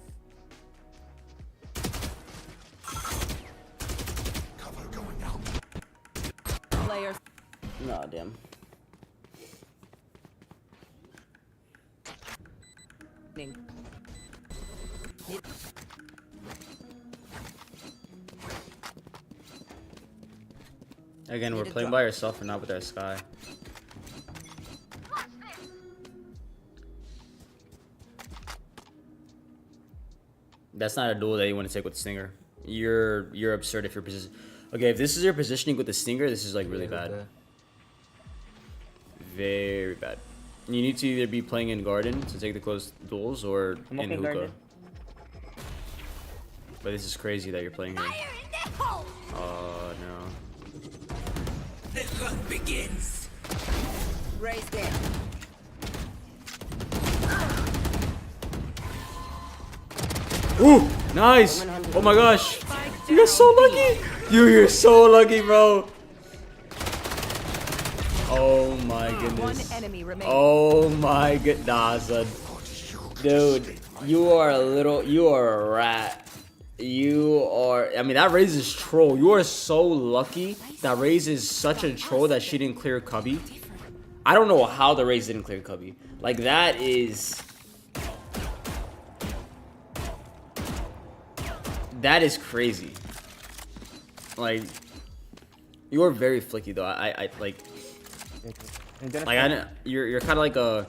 Cover going out. Player Nah, damn. standing. Again, we're playing by ourselves and not with our Sky. That's not a duel that you want to take with the Stinger. You're absurd if you're position. Okay, if this is your positioning with the Stinger, this is like really bad. Very bad. You need to either be playing in Garden to take the close duels or in okay, Hookah. Garden. But this is crazy that you're playing here. Oh no. The hunt begins. Raise down. Ooh, nice. Oh my gosh. You guys so lucky. You're so lucky, bro. Oh my One goodness. enemy remaining. Oh my good, nah, son. Dude, you are a rat. You are, I mean, that Raze is troll. You are so lucky that Raze is such a troll that she didn't clear Cubby. I don't know how the Raze didn't clear Cubby. Like, that is crazy. Like, you are very flicky though. I like I know you're kind of like you're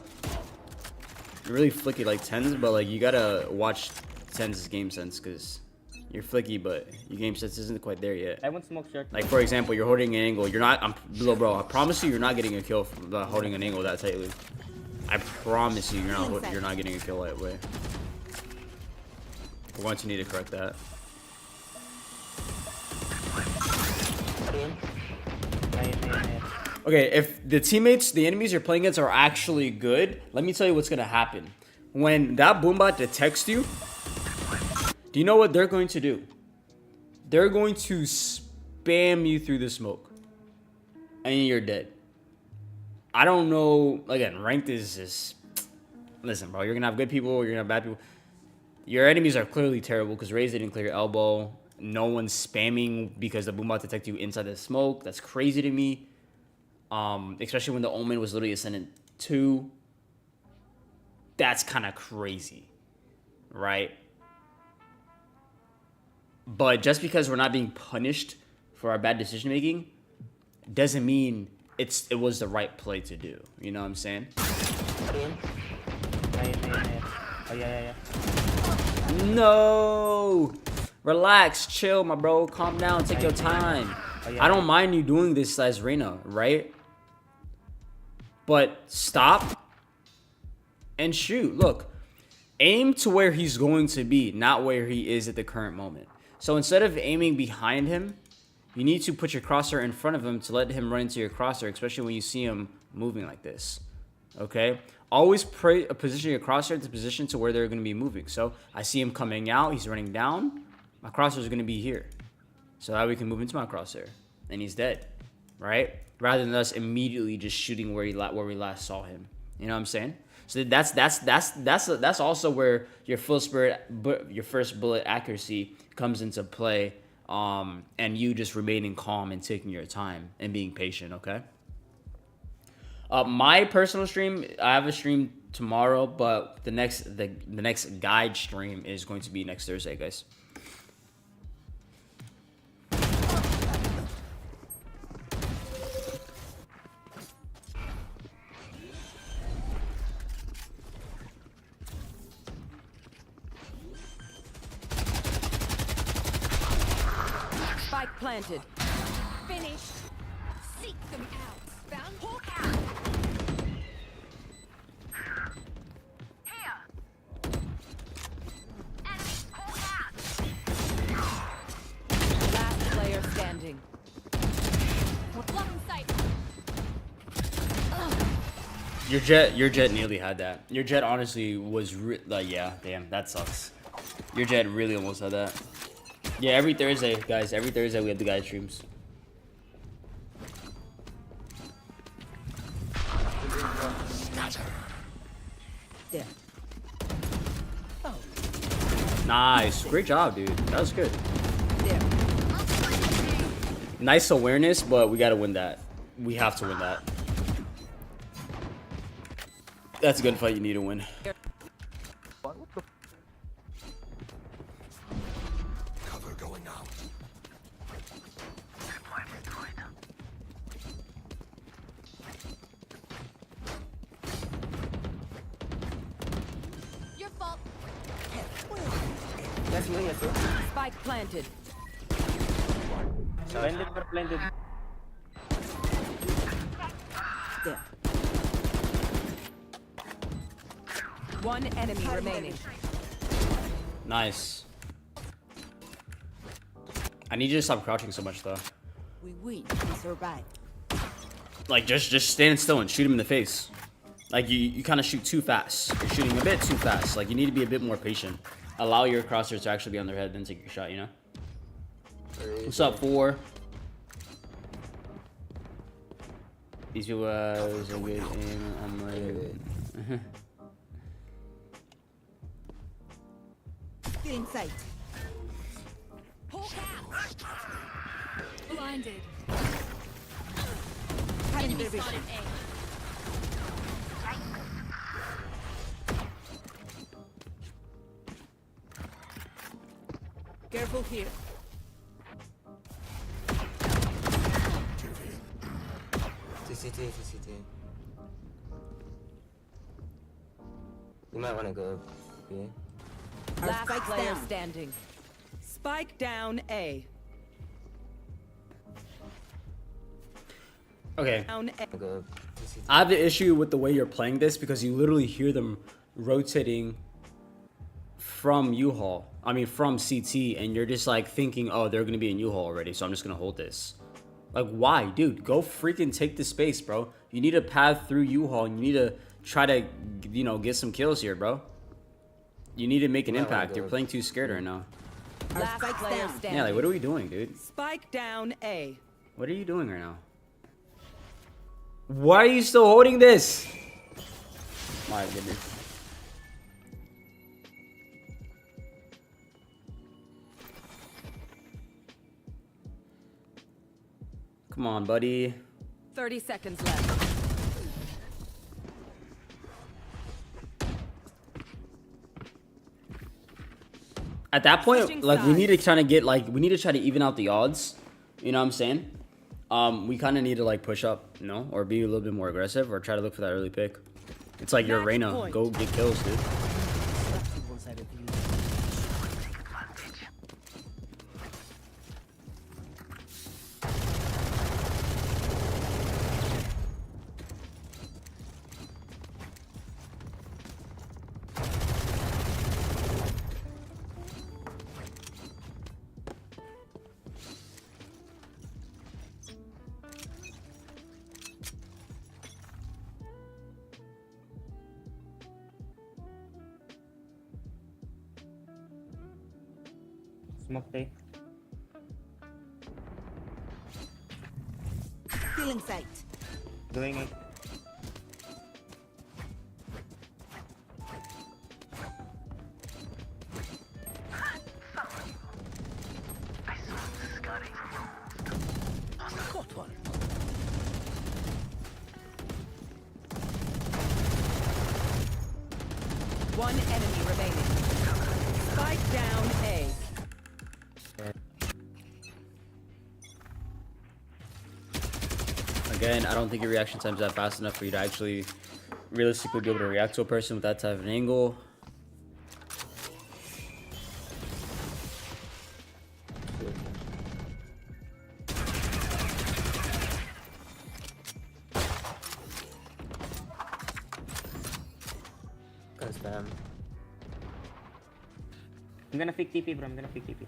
really flicky like Tens, but like you gotta watch Tens' game sense because you're flicky, but your game sense isn't quite there yet. I won't smoke short. Like for example, you're holding an angle. You're not. Bro. I promise you, you're not getting a kill from holding an angle that tightly. I promise you, you're not getting a kill that way. We're going to need to correct that. Okay, if the teammates, the enemies you're playing against are actually good, let me tell you what's gonna happen. When that boombot detects you, do you know what they're going to do? They're going to spam you through the smoke. And you're dead. I don't know, again, ranked is just... Listen, bro, you're gonna have good people, you're gonna have bad people. Your enemies are clearly terrible because Raze didn't clear elbow. No one's spamming because the boombot detected you inside the smoke. That's crazy to me. Especially when the Omen was literally Ascendant 2. That's kind of crazy, right? But just because we're not being punished for our bad decision making doesn't mean it was the right play to do. You know what I'm saying? Oh, yeah. No! Relax, chill, my bro. Calm down, take your time. I don't mind you doing this as Reyna, right? But stop and shoot. Look, aim to where he's going to be, not where he is at the current moment. So instead of aiming behind him, you need to put your crosshair in front of him to let him run into your crosshair, especially when you see him moving like this. Okay? Always position your crosshair to position to where they're going to be moving. So I see him coming out. He's running down. My crosshair is going to be here. So that we can move into my crosshair. And he's dead. Right? Rather than us immediately just shooting where we last saw him. You know what I'm saying? So that's also where your your first bullet accuracy comes into play. And you just remaining calm and taking your time and being patient, okay? My personal stream, I have a stream tomorrow, but the next guide stream is going to be next Thursday, guys. planted. Finished. Seek them out. Found hawk out. Last player standing. Blocking sight. Your jet nearly had that. Your jet honestly was like, yeah, damn, that sucks. Your jet really almost had that. Yeah, every Thursday, guys. Every Thursday we have the guys streams. There. Nice, great job, dude. That was good. There. Nice awareness, but we gotta win that. We have to win that. That's a good fight. You need to win. What the? Cover going out. Your fault. Yes, me, yes, sir. Spike planted. Blended, but blended. There. One enemy remaining. Nice. I need you to stop crouching so much, though. We win. We survive. Like, just stand still and shoot him in the face. Like, you kind of shoot too fast. You're shooting a bit too fast. Like, you need to be a bit more patient. Allow your crosshairs to actually be on their head, then take your shot, you know? What's up, 4? These people have a good aim. I'm like... Get in sight. Hawk out. Blinded. Having Enemy their vision. spotted A. Careful here. CCT. You might want to go. Yeah. Our Last spike's player down. standing. Spike down A. Okay. Down A. Go. CCT. I have the issue with the way you're playing this because you literally hear them rotating from U-Haul. I mean, from CT, and you're just like thinking, oh, they're gonna be in U-Haul already, so I'm just gonna hold this. Like, why, dude? Go freaking take the space, bro. You need to path through U-Haul, and you need to try to, you know, get some kills here, bro. You need to make an impact. You're playing too scared right now. Our Last spike's player down. standing. Yeah, like, what are we doing, dude? Spike down A. What are you doing right now? Why are you still holding this? My goodness. Come on, buddy. 30 seconds left. At that point, Switching like, we need to sides. kind of get, like, we need to try to even out the odds. You know what I'm saying? We kind of need to, like, push up, you know? Or be a little bit more aggressive, or try to look for that early pick. It's like your Match Reyna. point. Go get kills, dude. Smoke day. Still in sight. Doing it. One enemy remaining. Spike down A. Again, I don't think your reaction time's that fast enough for you to actually realistically be able to react to a person with that type of an angle. Gonna spam. I'm gonna fake TP, bro. I'm gonna fake TP.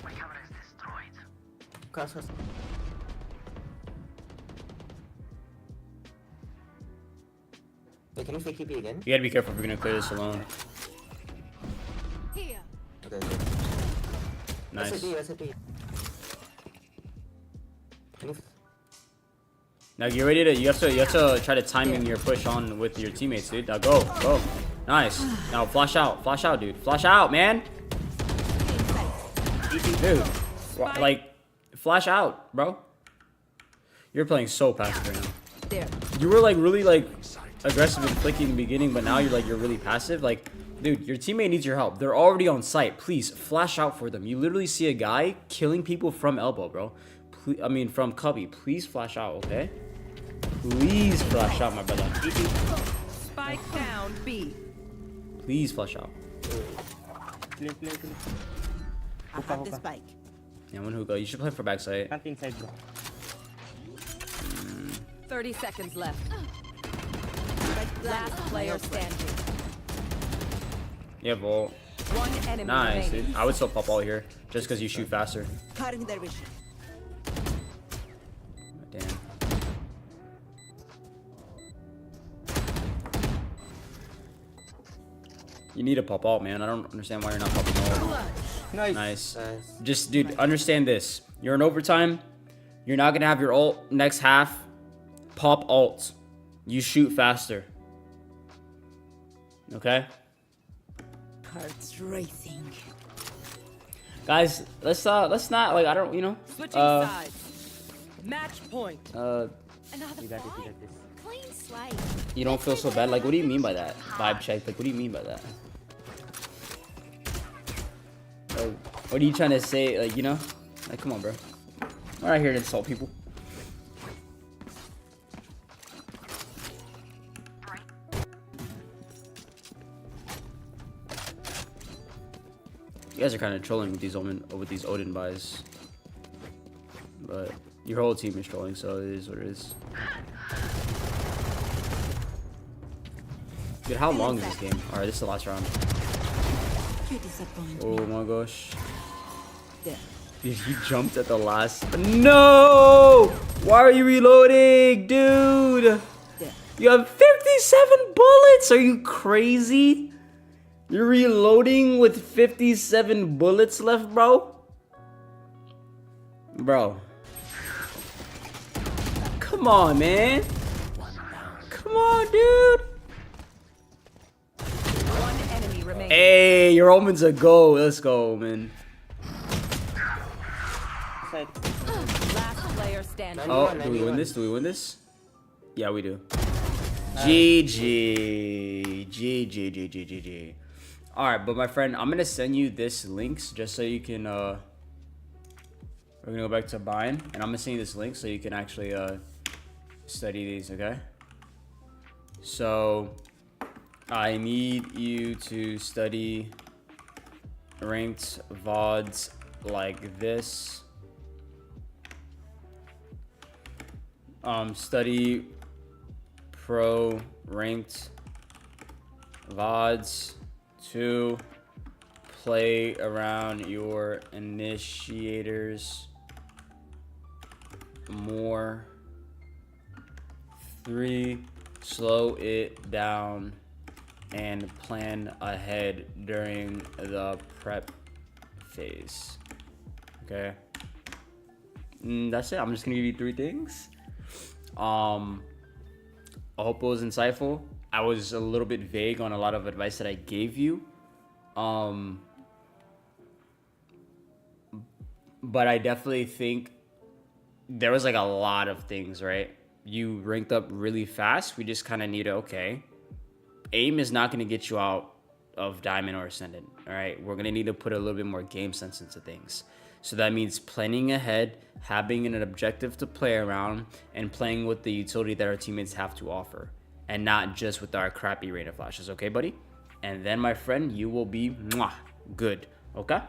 Cross. Wait, can you fake TP again? You gotta be careful if you're gonna clear this alone. Here. Okay, okay. Nice. SAP. Can you... Now get ready to. You have to try to timing your push on with your teammates, dude. Now go. Nice. Now flash out, dude. Flash out, man. Dude, like, flash out, bro. You're playing so passive right now. There. You were like really like aggressive and flicking in the beginning, but now you're really passive. Like, dude, your teammate needs your help. They're already on site. Please flash out for them. You literally see a guy killing people from elbow, bro. I mean, from cubby. Please flash out, okay? Please flash out, my brother. Spike down B. Please flash out. Play. I have the spike. Yeah, one hookah. You should play for backside. Plant inside, bro. 30 seconds left. Last player standing. Yeah, Volt. One enemy Nice, remaining. dude. I would still pop all here just because you shoot faster. Cutting their vision. Damn. You need to pop out, man. I don't understand why you're not popping out. Nice. Nice. Nice. Just, dude, understand this. You're in overtime. You're not gonna have your ult next half. Pop ult. You shoot faster. Okay? Hearts racing. Guys, let's not like I don't, you know. Switching sides. Match point. Another You got fight. this. Clean slate. You don't feel so bad. Like, what do you mean by that? Vibe check. Like, what do you mean by that? Like, what are you trying to say? Like, you know? Like, come on, bro. We're not here to insult people. You guys are kind of trolling with these Odin buys, but your whole team is trolling, so it is what it is. Dude, how long is this game? All right, this is the last round. You disappoint Oh me. my gosh. There. Dude, you jumped at the last. No! Why are you reloading, dude? There. You have 57 bullets. Are you crazy? You're reloading with 57 bullets left, bro? Bro. Come on, man. Come on, dude. One enemy remaining. Hey, your omen's a go. Let's go, man. Side. Last player standing. Oh, do we win this? Do we win this? Yeah, we do. GG. GG. Alright, but my friend, I'm gonna send you this links just so you can we're gonna go back to buying, and I'm gonna send you this link so you can actually study these, okay? So I need you to study ranked VODs like this. Study pro ranked VODs to play around your initiators more. 3, slow it down and plan ahead during the prep phase. Okay. That's it. I'm just gonna give you 3 things. I hope it was insightful. I was a little bit vague on a lot of advice that I gave you. But I definitely think there was like a lot of things, right? You ranked up really fast. We just kind of need to, okay, aim is not going to get you out of Diamond or Ascendant, all right? We're going to need to put a little bit more game sense into things. So that means planning ahead, having an objective to play around, and playing with the utility that our teammates have to offer, and not just with our crappy Reyna flashes, okay, buddy? And then, my friend, you will be good, okay?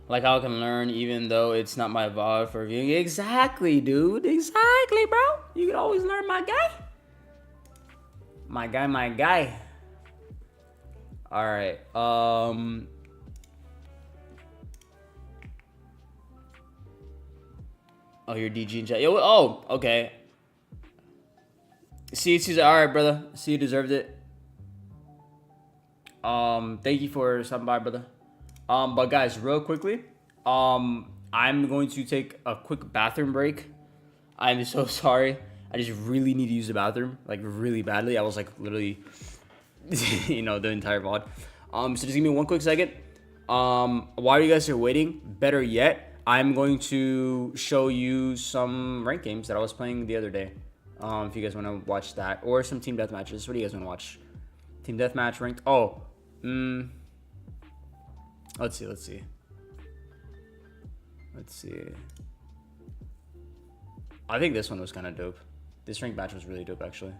Like how I can learn even though it's not my VOD for viewing. Exactly, dude. Exactly, bro. You can always learn, my guy. My guy. All right. Oh, you're DG in chat. Yo. Oh, okay. See, all right, brother. See, you deserved it. Thank you for stopping by, brother. But guys, real quickly, I'm going to take a quick bathroom break. I'm so sorry. I just really need to use the bathroom, like really badly. I was like literally, you know, the entire VOD. So just give me one quick second. While you guys are waiting, better yet, I'm going to show you some ranked games that I was playing the other day. If you guys want to watch that, or some team deathmatches. What do you guys want to watch? Team deathmatch, ranked. Oh, let's see. I think this one was kind of dope. This ranked match was really dope, actually.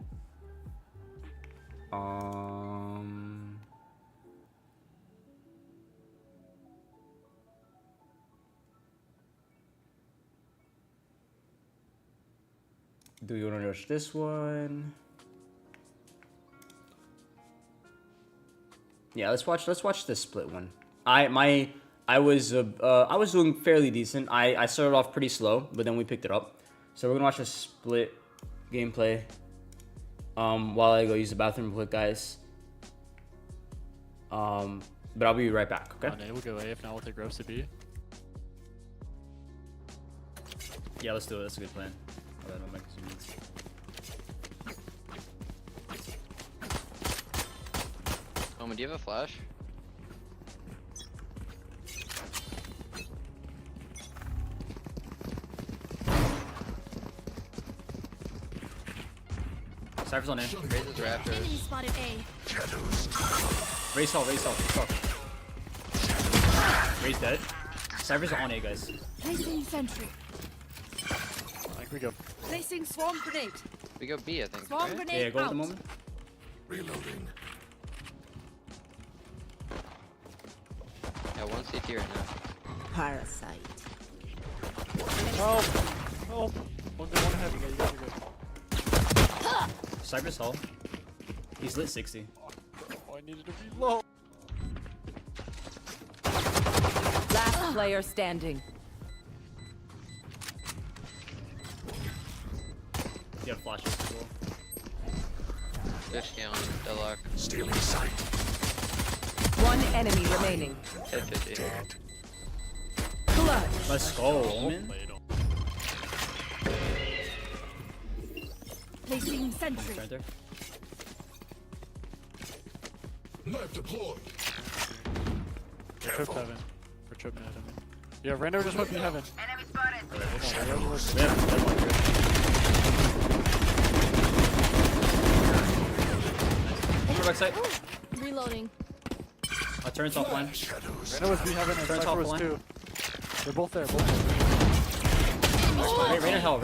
Do you want to watch this one? Yeah, let's watch the split one. I was doing fairly decent. I started off pretty slow, but then we picked it up. So we're gonna watch a split gameplay. While I go use the bathroom real quick, guys. But I'll be right back. Okay. On A, we'll go A. If not, we'll take Rose to B. Yeah, let's do it. That's a good plan. Oh, that'll make some sense. Omen, do you have a flash? Cypher's on A. Raises Raptors. Enemy spotted A. Raise all. Raise dead. Cypher's on A, guys. Placing sentry. I think we go. Placing swarm grenade. We go B, I think. Swarm Right? grenade Yeah, go at out. the moment. Reloading. Yeah, one CT right now. Parasite. Oh, oh. One good, one ahead. You guys are good. Cypher's hull. He's lit 60. Oh, I needed to be low. Last player standing. You have flashes as well. Dish down, Deluxe. Stealing sight. One enemy remaining. 50. Clutch. Let's go, man. Placing sentry. Right there. Knife deployed. Trip Careful. heaven. Or trip mid, I mean. Yeah, Reyna just went in heaven. We have that one here. One more backside. Reloading. I'll turn top line. Shadows. Reyna was B heaven and Turn Cypher top was line. 2. They're both there, both there. Reyna hell.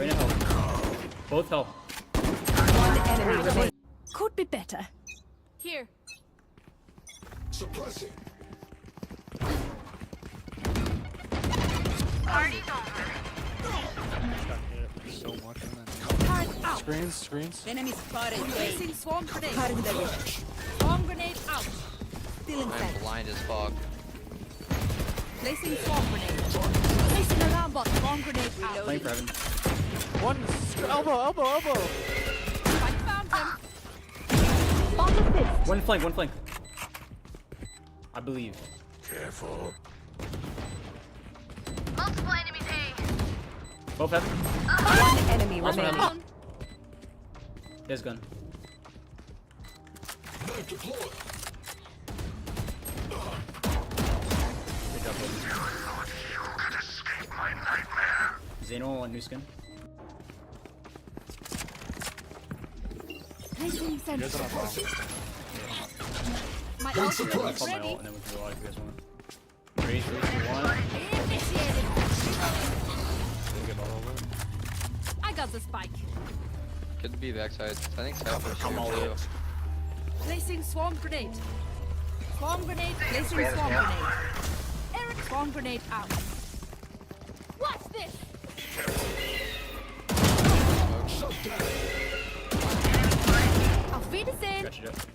Both hell. One enemy remaining. Could be better. Here. Suppressing. Got hit so much and then Turret out. screens. Enemy spotted. Placing swarm grenade. Cutting the river. Swarm grenade out. Stealing I'm fence. blind as fuck. Placing swarm grenade. Placing alarm bot. Swarm grenade out. Playing for heaven. One elbow. Spike found him. One flank. I believe. Careful. Multiple enemies A. Both heaven. One enemy Also remaining. heaven. There's gun. Knife deployed. Good job, boys. Zeno on new skin. Placing You sentry. guys are on bomb. My One ultimate surprise. is Call my ready. ult and then we can go out if you guys want. 3, 2, 1. Initiated. We'll get all over. I got the spike. Could be backside. I think Cypher's I'm all here in. too. Placing swarm grenade. Swarm grenade. Placing swarm grenade. Eric, swarm grenade out. What's this? Auf Wiedersehen. Got you, Jeff.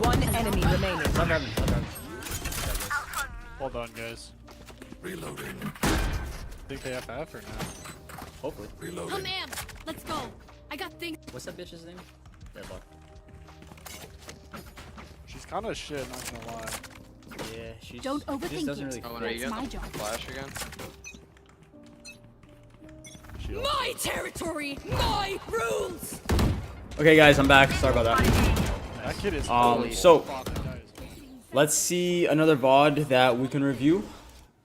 One enemy remaining. Run, run, run, run. Well done, guys. Reloading. Think they have F or no? Hopefully. Reloading. Come in. Let's go. I got things. What's that bitch's name? Deadlock. She's kind of shit, not gonna lie. Yeah, she Don't just overthink doesn't it. really. Oh, when are you That's my getting job. the flash again? She My territory, my rules. Okay, guys, I'm back. Sorry about that. that kid is. So- fuck, that guy is- Let's see another VOD that we can review.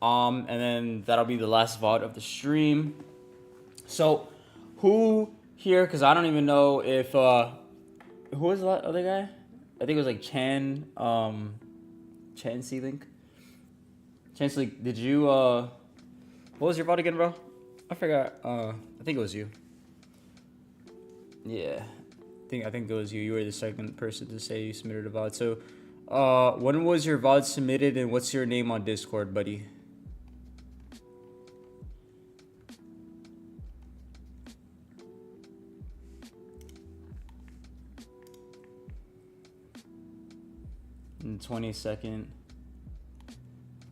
And then that'll be the last VOD of the stream. So, who here? Because I don't even know if who was the other guy? I think it was like Chan C-Link. Chan C-Link, did you what was your VOD again, bro? I forgot. I think it was you. Yeah. I think it was you. You were the second person to say you submitted a VOD. So, when was your VOD submitted and what's your name on Discord, buddy? In 22nd.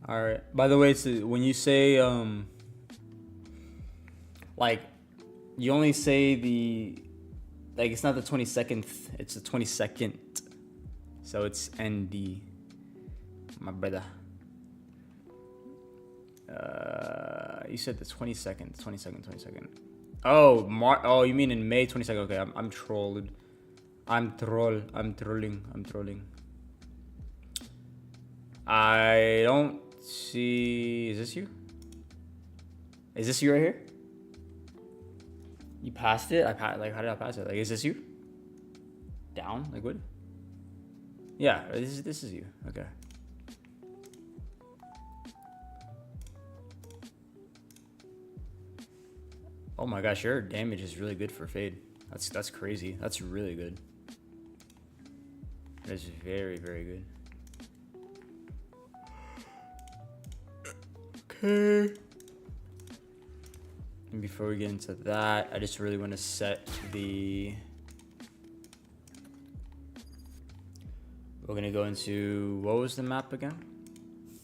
All right. By the way, so when you say like you only say the like it's not the 22nd, it's the 22nd. So it's ND. My brother. You said the 22nd. Oh, oh, you mean in May 22nd? Okay, I'm trolled. I'm trolling. I don't see. Is this you? Is this you right here? You passed it? Like, how did I pass it? Like, is this you? Down? Like, what? Yeah, this is you. Okay. Oh my gosh, your damage is really good for Fade. That's crazy. That's really good. That's very, very good. Okay. And before we get into that, I just really want to set the... We're going to go into... What was the map again?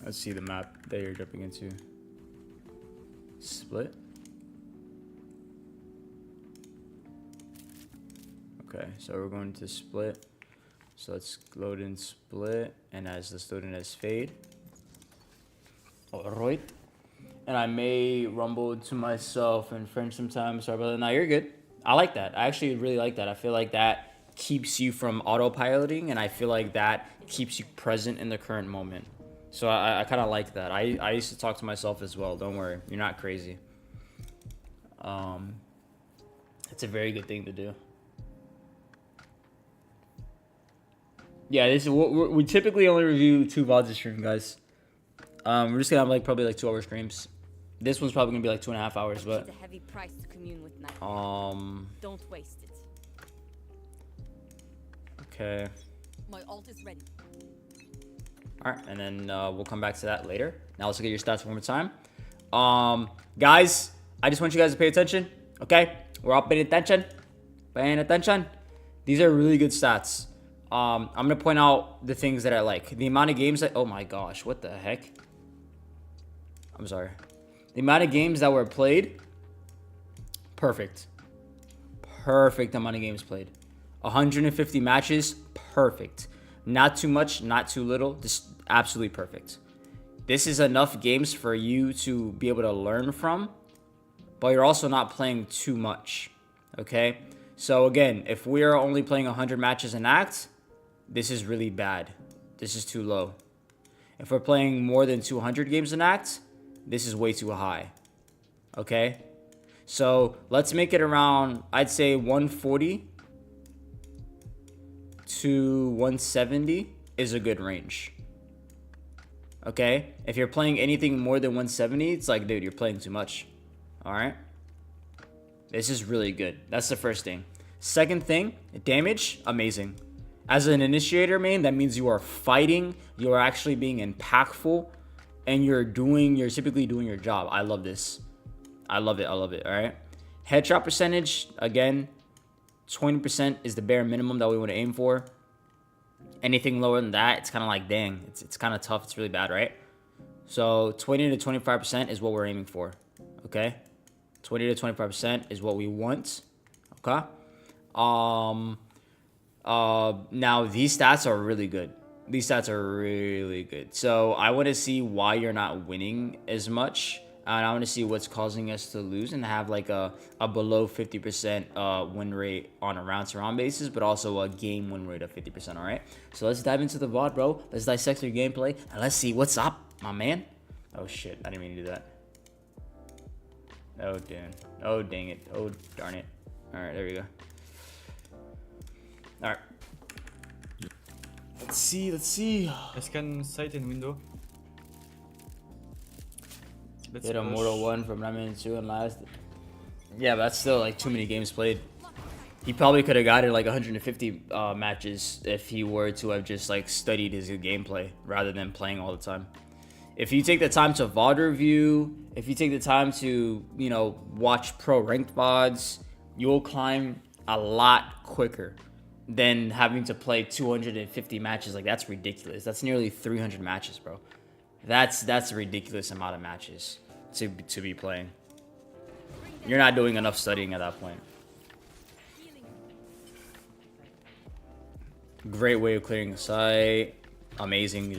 Let's see the map that you're jumping into. Split. Okay, so we're going to Split. So let's load in Split. And let's load in as Fade. Alright. And I may rumble to myself in French sometimes. Sorry about that. No, you're good. I like that. I actually really like that. I feel like that keeps you from autopiloting, and I feel like that keeps you present in the current moment. So I kind of like that. I used to talk to myself as well. Don't worry. You're not crazy. It's a very good thing to do. Yeah, this is we typically only review 2 VODs a stream, guys. We're just gonna have probably 2-hour streams. This one's probably gonna be 2.5 hours, but It's a heavy price to commune with night. Don't waste it. okay. My ult is ready. All right, and then we'll come back to that later. Now let's look at your stats one more time. Guys, I just want you guys to pay attention. Okay, we're all paying attention. Paying attention. These are really good stats. I'm gonna point out the things that I like. The amount of games that, oh my gosh, what the heck? I'm sorry. The amount of games that were played, perfect. Perfect amount of games played. 150 matches, perfect. Not too much, not too little, just absolutely perfect. This is enough games for you to be able to learn from, but you're also not playing too much, okay? So again, if we are only playing 100 matches an act, this is really bad. This is too low. If we're playing more than 200 games an act, this is way too high. Okay? So let's make it around, I'd say 140 to 170 is a good range. Okay? If you're playing anything more than 170, it's like, dude, you're playing too much. Alright? This is really good. That's the first thing. Second thing, damage, amazing. As an initiator main, that means you are fighting, you are actually being impactful, and you're typically doing your job. I love this. I love it, all right? Headshot percentage, again, 20% is the bare minimum that we want to aim for. Anything lower than that, it's kind of like, dang, it's kind of tough. It's really bad, right? So 20 to 25% is what we're aiming for, okay? 20 to 25% is what we want, okay? Now these stats are really good. These stats are really good. So I want to see why you're not winning as much. And I want to see what's causing us to lose and have like a below 50% win rate on a round-to-round basis, but also a game win rate of 50%, all right? So let's dive into the VOD, bro. Let's dissect your gameplay, and let's see what's up, my man. Oh, shit. I didn't mean to do that. Oh, damn. Oh, dang it. Oh, darn it. All right, there we go. All right. Let's see. I scan site and window. Hit a Mortal 1 from 9 minutes 2 and last. Yeah, but that's still like too many games played. He probably could have gotten like 150 matches if he were to have just like studied his gameplay rather than playing all the time. If you take the time to VOD review, if you take the time to, you know, watch pro ranked VODs, you'll climb a lot quicker than having to play 250 matches. Like, that's ridiculous. That's nearly 300 matches, bro. That's a ridiculous amount of matches to be playing. You're not doing enough studying at that point. Great way of clearing the site. Amazing.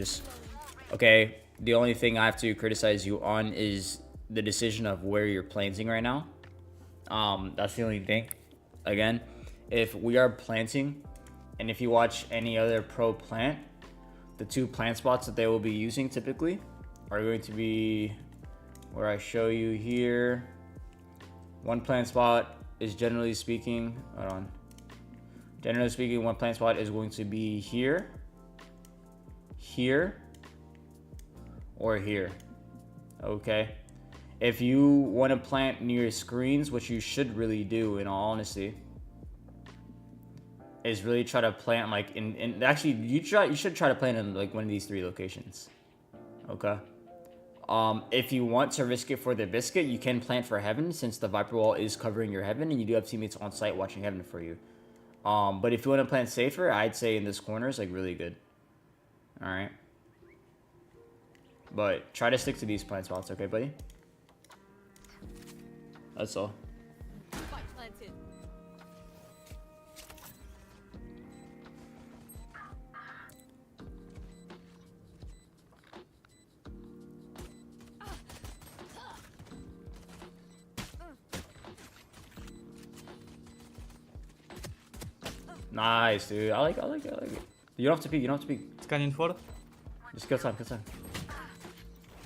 Okay, the only thing I have to criticize you on is the decision of where you're planting right now. That's the only thing. Again, if we are planting, and if you watch any other pro plant, the 2 plant spots that they will be using typically are going to be where I show you here. One plant spot is generally speaking, hold on. Generally speaking, one plant spot is going to be here, here, or here. Okay. If you want to plant near screens, which you should really do in all honesty, is really try to plant like in actually you should try to plant in like one of these 3 locations. Okay. If you want to risk it for the biscuit, you can plant for heaven since the Viper wall is covering your heaven and you do have teammates on site watching heaven for you. But if you want to plant safer, I'd say in this corner is like really good. All right. But try to stick to these plant spots, okay, buddy? That's all. Nice, dude. I like it. You don't have to peek. Scanning 4. Just kill time.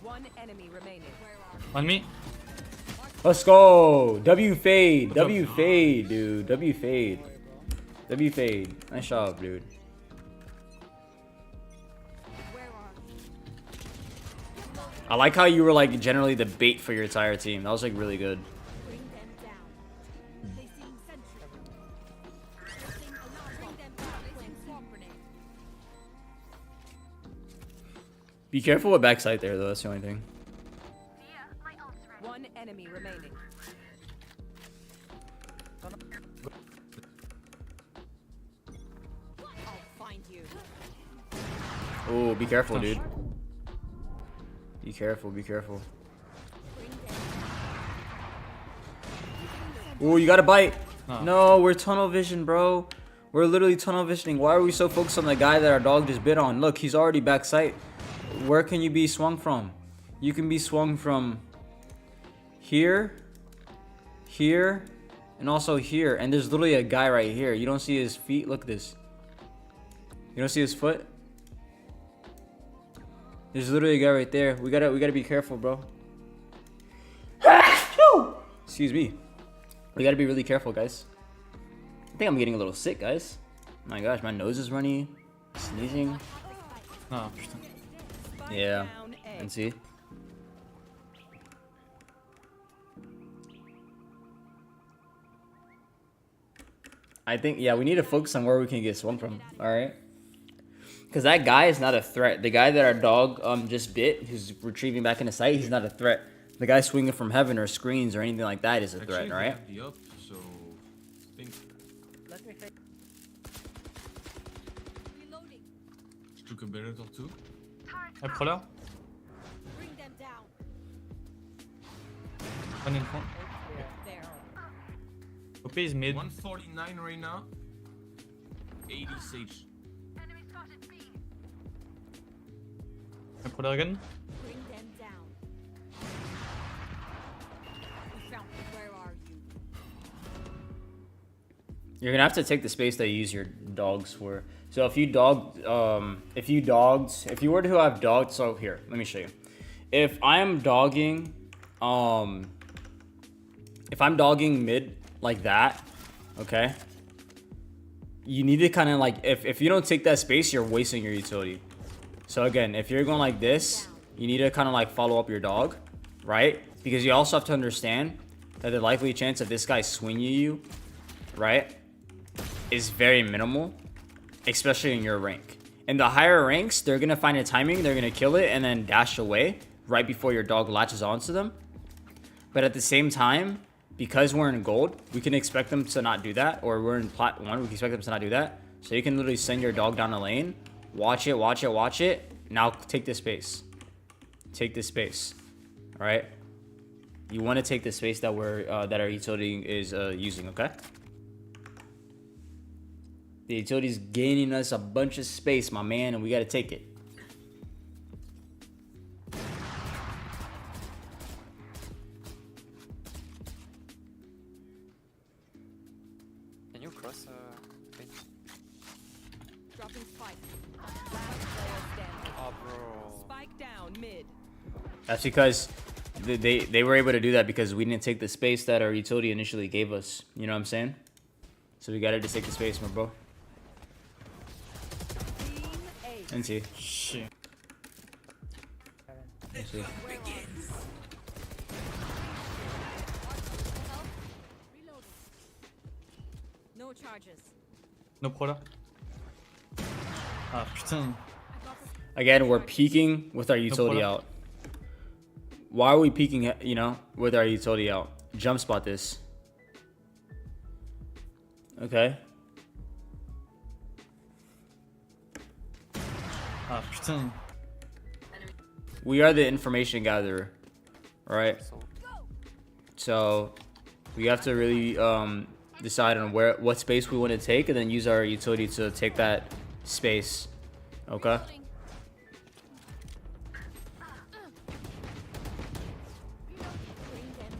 One enemy remaining. On me. Let's go. W fade, dude. W fade. Nice job, dude. I like how you were like generally the bait for your entire team. That was like really good. Be careful with backside there, though. That's the only thing. One enemy remaining. I'll find you. Oh, be careful, dude. Be careful. Oh, you got a bite. Oh. No, we're tunnel vision, bro. We're literally tunnel visioning. Why are we so focused on the guy that our dog just bit on? Look, he's already backside. Where can you be swung from? You can be swung from here, here, and also here. And there's literally a guy right here. You don't see his feet? Look at this. You don't see his foot? There's literally a guy right there. We gotta be careful, bro. Excuse me. We gotta be really careful, guys. I think I'm getting a little sick, guys. Oh my gosh, my nose is runny. Sneezing. No. Yeah. And see? I think, yeah, we need to focus on where we can get swung from. Alright? Because that guy is not a threat. The guy that our dog just bit, who's retrieving back in the site, he's not a threat. The guy swinging from heaven or screens or anything like that is a threat, alright? took a bullet or two. I pull out. Bring them down. One in front. There. OP is mid. 149 Reyna. 80 Sage. I pull out again. Bring them down. We found them. Where are you? You're gonna have to take the space that you use your dogs for. So if you were to have dogged, so here, let me show you. If I'm dogging, mid like that, okay, you need to kind of like, if you don't take that space, you're wasting your utility. So again, if you're going like this, you need to kind of like follow up your dog, right? Because you also have to understand that the likely chance of this guy swinging you, right, is very minimal, especially in your rank. In the higher ranks, they're going to find a timing, they're going to kill it and then dash away right before your dog latches onto them. But at the same time, because we're in gold, we can expect them to not do that, or we're in plat 1, we can expect them to not do that. So you can literally send your dog down the lane, watch it, watch it, watch it. Now take this space. Take this space. All right? You want to take the space that that our utility is using, okay? The utility is gaining us a bunch of space, my man, and we got to take it. Can you cross mid? Dropping spike. Last player standing. Oh, bro. Spike down mid. That's because they were able to do that because we didn't take the space that our utility initially gave us. You know what I'm saying? So we got to just take the space, my bro. Team A. NT. Shit. Let's see. No charges. No pull out. Ah putain. Again, we're peeking with our utility pull out. Why are we peeking, you know, with our utility out? Jump spot this. Okay. Ah putain. We are the information gatherer, right? So we have to really decide on what space we want to take, and then use our utility to take that space. Okay.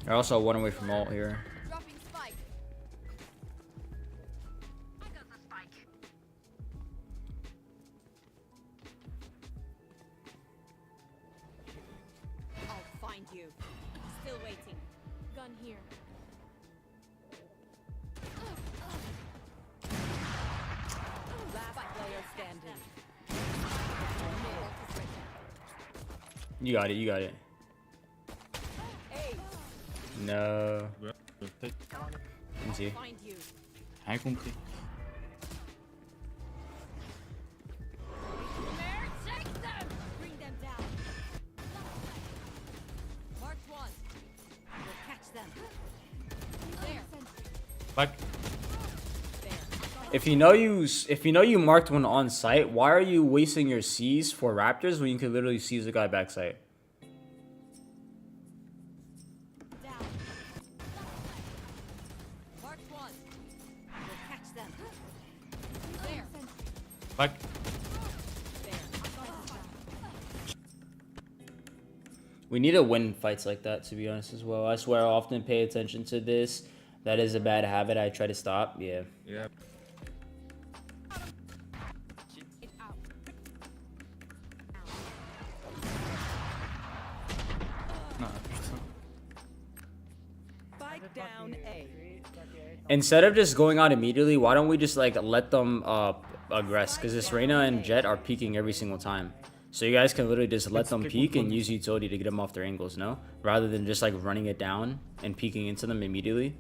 They're also one away from ult here. Dropping spike. I got the spike. I'll find you. Still waiting. Gun here. Last player standing. You got it. You got it. No. Let me see. Find you. Rien compris. Take them. Bring them down. Mark one. We'll catch them. There. Back. If you know you marked one on site, why are you wasting your C's for Raptors when you could literally seize the guy backside? Down. Mark one. We'll catch them. There. Back. We need to win fights like that, to be honest, as well. I swear I often pay attention to this. That is a bad habit I try to stop. Yeah. Yeah. It out. Non, putain. Spike down A. Instead of just going out immediately, why don't we just like let them aggress? Because this Reyna and Jet are peeking every single time. So you guys can literally just let them peek and use utility to get them off their angles, no? Rather than just like running it down and peeking into them immediately.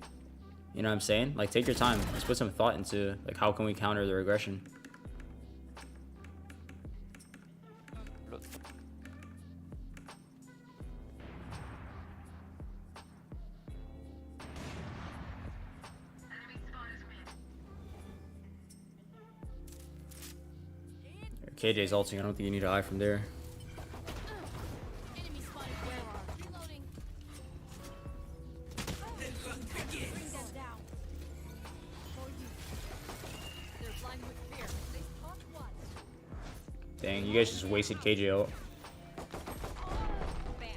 You know what I'm saying? Like, take your time. Let's put some thought into like how can we counter their aggression. KJ's ulting. I don't think you need to eye from there. Enemy spotted. Where are you? Reloading. Bring them down. For you. They're blind with fear. They spot one. Dang, you guys just wasted KJ ult. Bam.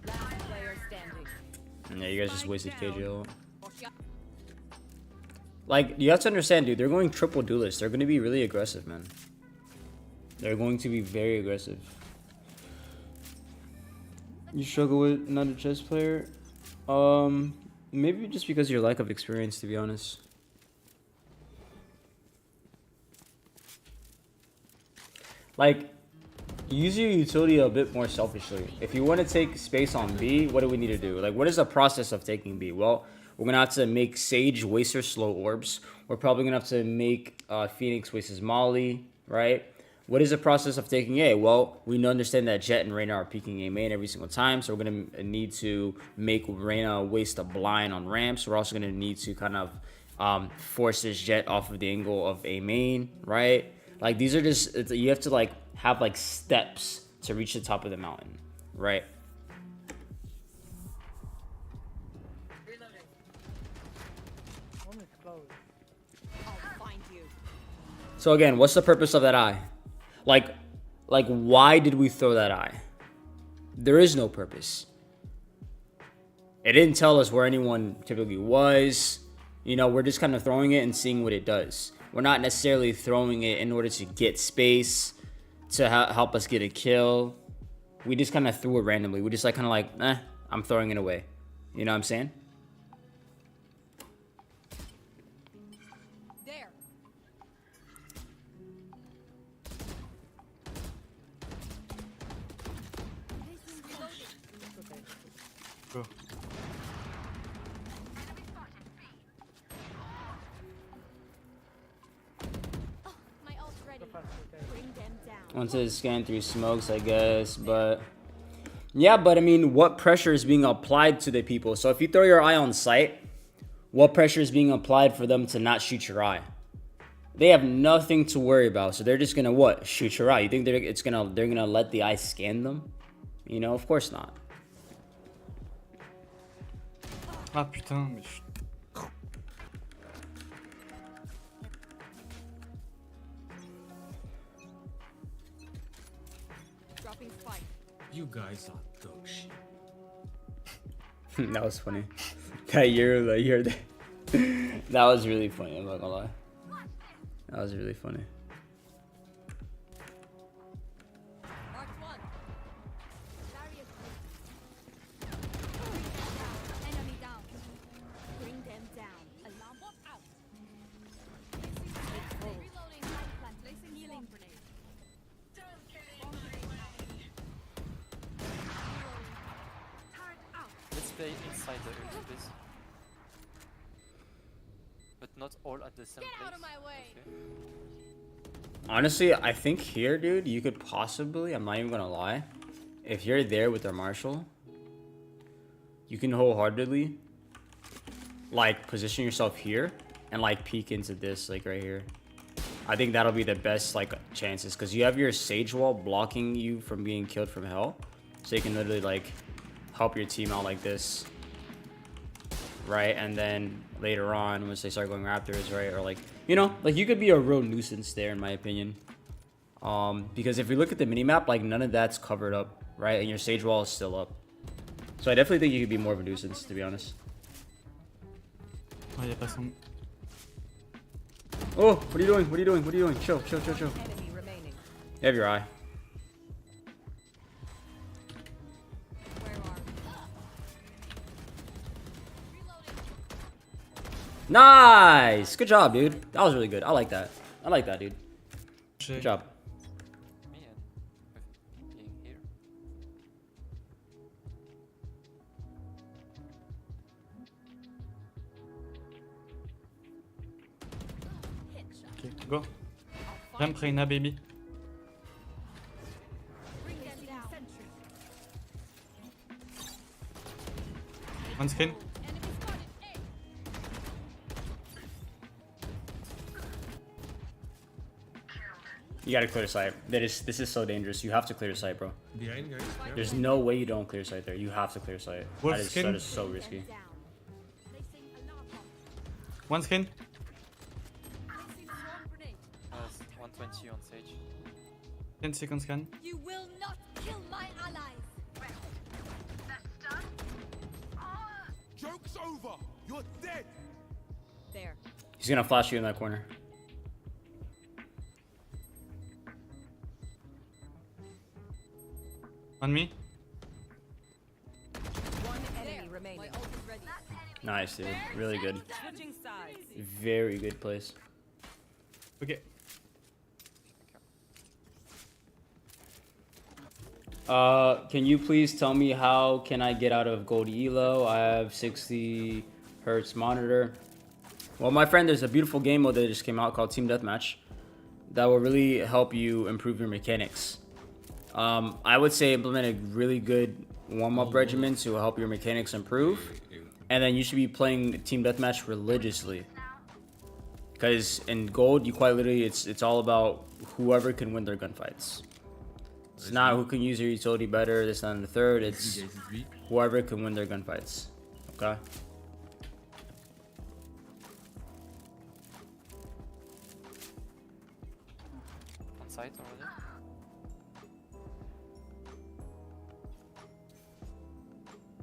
Last player standing. Yeah, you guys just wasted Spike KJ down. ult. Like, you have to understand, dude, they're going triple duelist. They're going to be really aggressive, man. They're going to be very aggressive. You struggle with not a chess player? Maybe just because of your lack of experience, to be honest. Like, use your utility a bit more selfishly. If you want to take space on B, what do we need to do? Like, what is the process of taking B? Well, we're going to have to make Sage waste her slow orbs. We're probably going to have to make Phoenix waste his Molly, right? What is the process of taking A? Well, we understand that Jet and Reyna are peeking A main every single time, so we're going to need to make Reyna waste a blind on ramps. We're also going to need to kind of force this Jet off of the angle of A main, right? Like, these are just, you have to, like, have, like, steps to reach the top of the mountain, right? I'll find you. So again, what's the purpose of that eye? Like why did we throw that eye? There is no purpose. It didn't tell us where anyone typically was. You know, we're just kind of throwing it and seeing what it does. We're not necessarily throwing it in order to get space, to help us get a kill. We just kind of threw it randomly. We just like kind of like, I'm throwing it away. You know what I'm saying? There. Go. My ult's ready. Bring them down. Once it scan through smokes, I guess, but yeah, but I mean, what pressure is being applied to the people? So if you throw your eye on site, what pressure is being applied for them to not shoot your eye? They have nothing to worry about, so they're just gonna what? Shoot your eye. You think they're gonna let the eye scan them? You know, of course not. Ah putain, mais je... Dropping spike. You guys are dog shit. That was funny. That year, that was really funny. I'm not gonna lie. That was really funny. Mark one. Darius. Enemy down. Bring them down. Alarm bot out. Reloading. Plant. Placing healing grenade. Turret out. Let's play inside the ult, please. But not all at the same Get place. out of my way. Okay. Honestly, I think here, dude, you could possibly, I'm not even gonna lie, if you're there with their Marshall, you can wholeheartedly, like, position yourself here and, like, peek into this, like, right here. I think that'll be the best, like, chances, because you have your Sage Wall blocking you from being killed from hell, so you can literally, like, help your team out like this, right? And then later on, once they start going Raptors, right, or, like, you know, like, you could be a real nuisance there, in my opinion. Because if you look at the minimap, like, none of that's covered up, right? And your Sage Wall is still up. So I definitely think you could be more of a nuisance, to be honest. Ah, y'a pas son... Oh, what are you doing? What are you doing? What are you doing? Chill, chill, chill, chill. Enemy remaining. You have your eye. Where are we? Reloading. Nice! Good job, dude. That was really good. I like that. I like that, dude. Good job. Me and with being here. Headshot. Ok, go. Ramp Reyna, baby. Bring them down. Sentry. On screen. Enemy spotted. A. You gotta clear sight. This is so dangerous. You have to clear sight, bro. Behind, guys. Careful. There's no way you don't clear sight there. You have to clear sight. Wolf That skin. is so risky. One skin. Placing swarm grenade. 120 on Sage. 10 seconds scan. You will not kill my allies. Joke's over. You're dead. There. He's gonna flash you in that corner. On me. One enemy remaining. My ult is ready. Nice, dude. Really good. Switching sides. Very good place. Okay. Can you please tell me how can I get out of gold elo? I have 60 hertz monitor. Well, my friend, there's a beautiful game mode that just came out called Team Deathmatch that will really help you improve your mechanics. I would say implement a really good warm-up regimen to help your mechanics improve, and then you should be playing Team Deathmatch religiously. Because in gold, you quite literally, it's all about whoever can win their gunfights. It's not who can use your utility better, this, that, and the third. It's whoever can win their gunfights. Okay? On site already.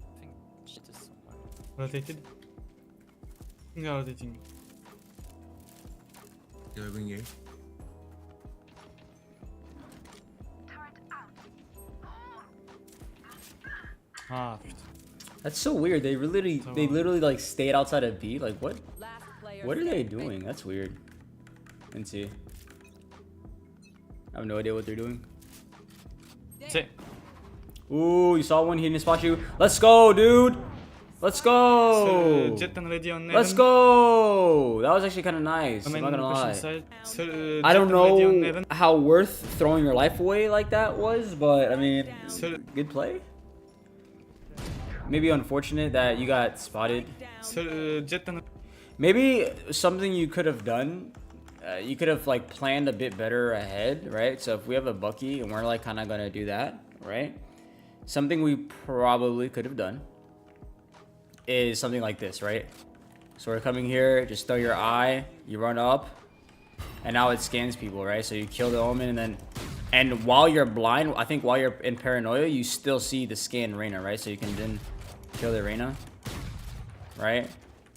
I think shit is somewhere. Rotated. Yeah, rotating. You're going A. Ah, putain. That's so weird. They literally like stayed outside of B. Like what? Last player What are they standing. doing? That's weird. Let's see. I have no idea what they're doing. Say. Ooh, you saw one. He didn't spot you. Let's go, dude. Let's go. Jet and ready on Let's Heaven. go. That was actually kind of nice. I'm I'm not in gonna pushing lie. side. So, I don't Jet and ready on know Heaven. how worth throwing your life away like that was, but I mean, So, good play. Maybe unfortunate that you got spotted. so, Jet and Maybe something you could have done. You could have like planned a bit better ahead, right? So if we have a Bucky and we're like kind of gonna do that, right? Something we probably could have done is something like this, right? So we're coming here, just throw your eye, you run up, and now it scans people, right? So you kill the omen, and while you're blind, I think while you're in paranoia, you still see the scan Reyna, right? So you can then kill the Reyna, right?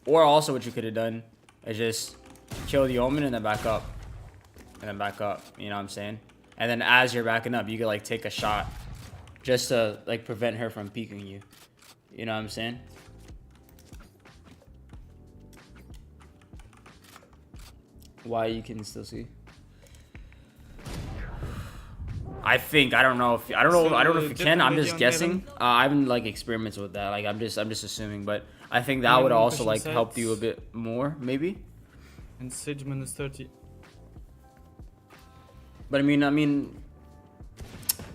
Or also what you could have done is just kill the omen and then back up, and then back up. You know what I'm saying? And then as you're backing up, you could like take a shot just to like prevent her from peeking you. You know what I'm saying? Why you can still see? I think I don't know if you can. I'm just guessing. I haven't like experimented with that. Like I'm just assuming, but I think that would also like help you a bit more, maybe. and Sage minus 30. But I mean,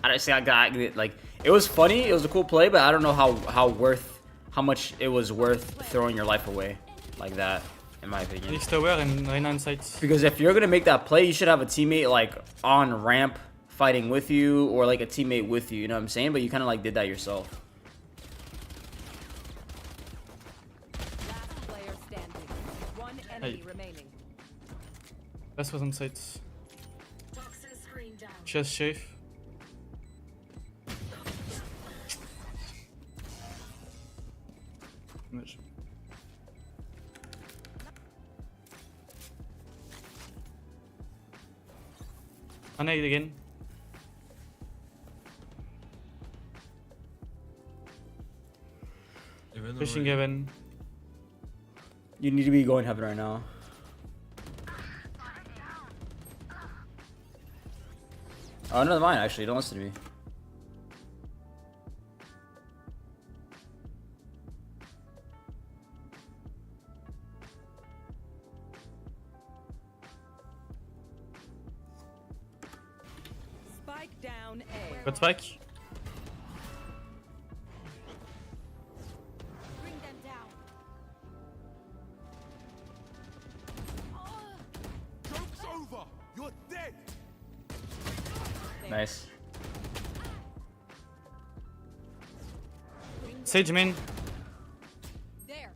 I don't say I got like it was funny. It was a cool play, but I don't know how much it was worth throwing your life away like that, in my opinion. Next tower and Reyna on site. Because if you're gonna make that play, you should have a teammate like on ramp fighting with you, or like a teammate with you. You know what I'm saying? But you kind of like did that yourself. Last player standing. One enemy Hey. remaining. Last was on site. Just safe. Much. Grenade again. Even Pushing already. heaven. You need to be going heaven right now. Oh, never mind. Actually, don't listen to me. Spike down A. Got spike. Bring them down. Joke's over. You're dead. Nice. Sage main. There.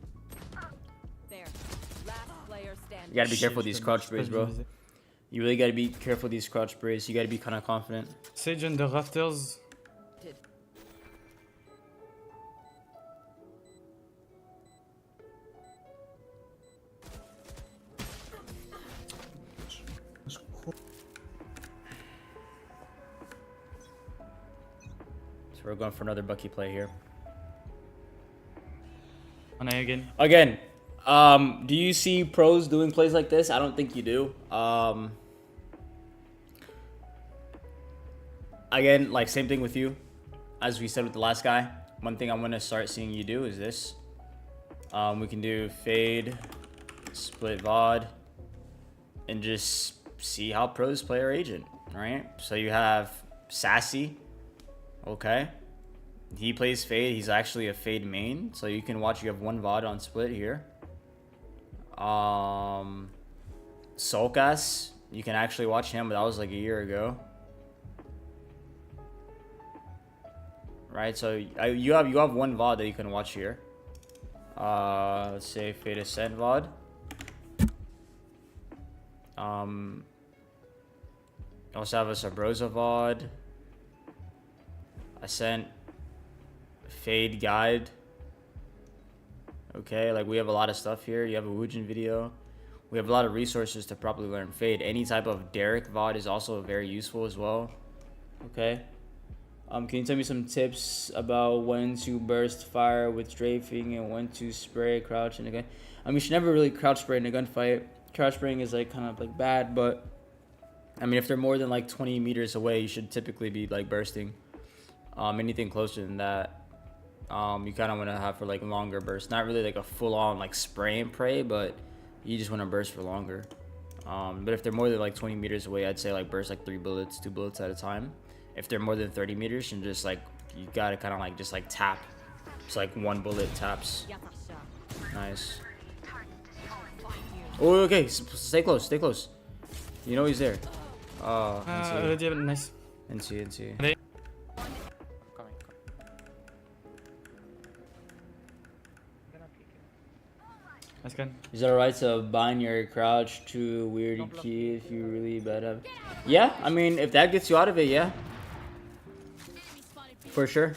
There. Last player standing. You gotta be careful with these crouch sprays, bro. You really gotta be careful with these crouch sprays. You gotta be kind of confident. Sage on the rafters. So we're going for another Bucky play here. On A again. Again, do you see pros doing plays like this? I don't think you do. Again, like same thing with you. As we said with the last guy, one thing I'm gonna start seeing you do is this. We can do fade, split VOD, and just see how pros play our agent, right? So you have Sassy, okay? He plays fade. He's actually a fade main, so you can watch. You have one VOD on split here. Sulkas, you can actually watch him, but that was like a year ago, right? So you have one VOD that you can watch here. Let's say fade ascent VOD. Also have a Sabrosa VOD. Ascent. Fade guide. Okay, like we have a lot of stuff here. You have a Woojin video. We have a lot of resources to properly learn fade. Any type of Derek VOD is also very useful as well. Okay. Can you tell me some tips about when to burst fire with strafing and when to spray crouch in a gun? I mean, you should never really crouch spray in a gunfight. Crouch spraying is like kind of like bad, but I mean, if they're more than like 20 meters away, you should typically be like bursting. Anything closer than that, you kind of want to have for like longer bursts. Not really like a full-on like spray and pray, but you just want to burst for longer. But if they're more than like 20 meters away, I'd say like burst like 3 bullets, 2 bullets at a time. If they're more than 30 meters, and just like you gotta kind of like just like tap. It's like 1 bullet taps. Nice. Oh, okay. Stay close. Stay close. You know he's there. Oh, Nice. NC. Coming. Nice gun. Is it alright to bind your crouch to a weird key if you really bad at it? Yeah, I mean, if that gets you out of it, yeah. For sure.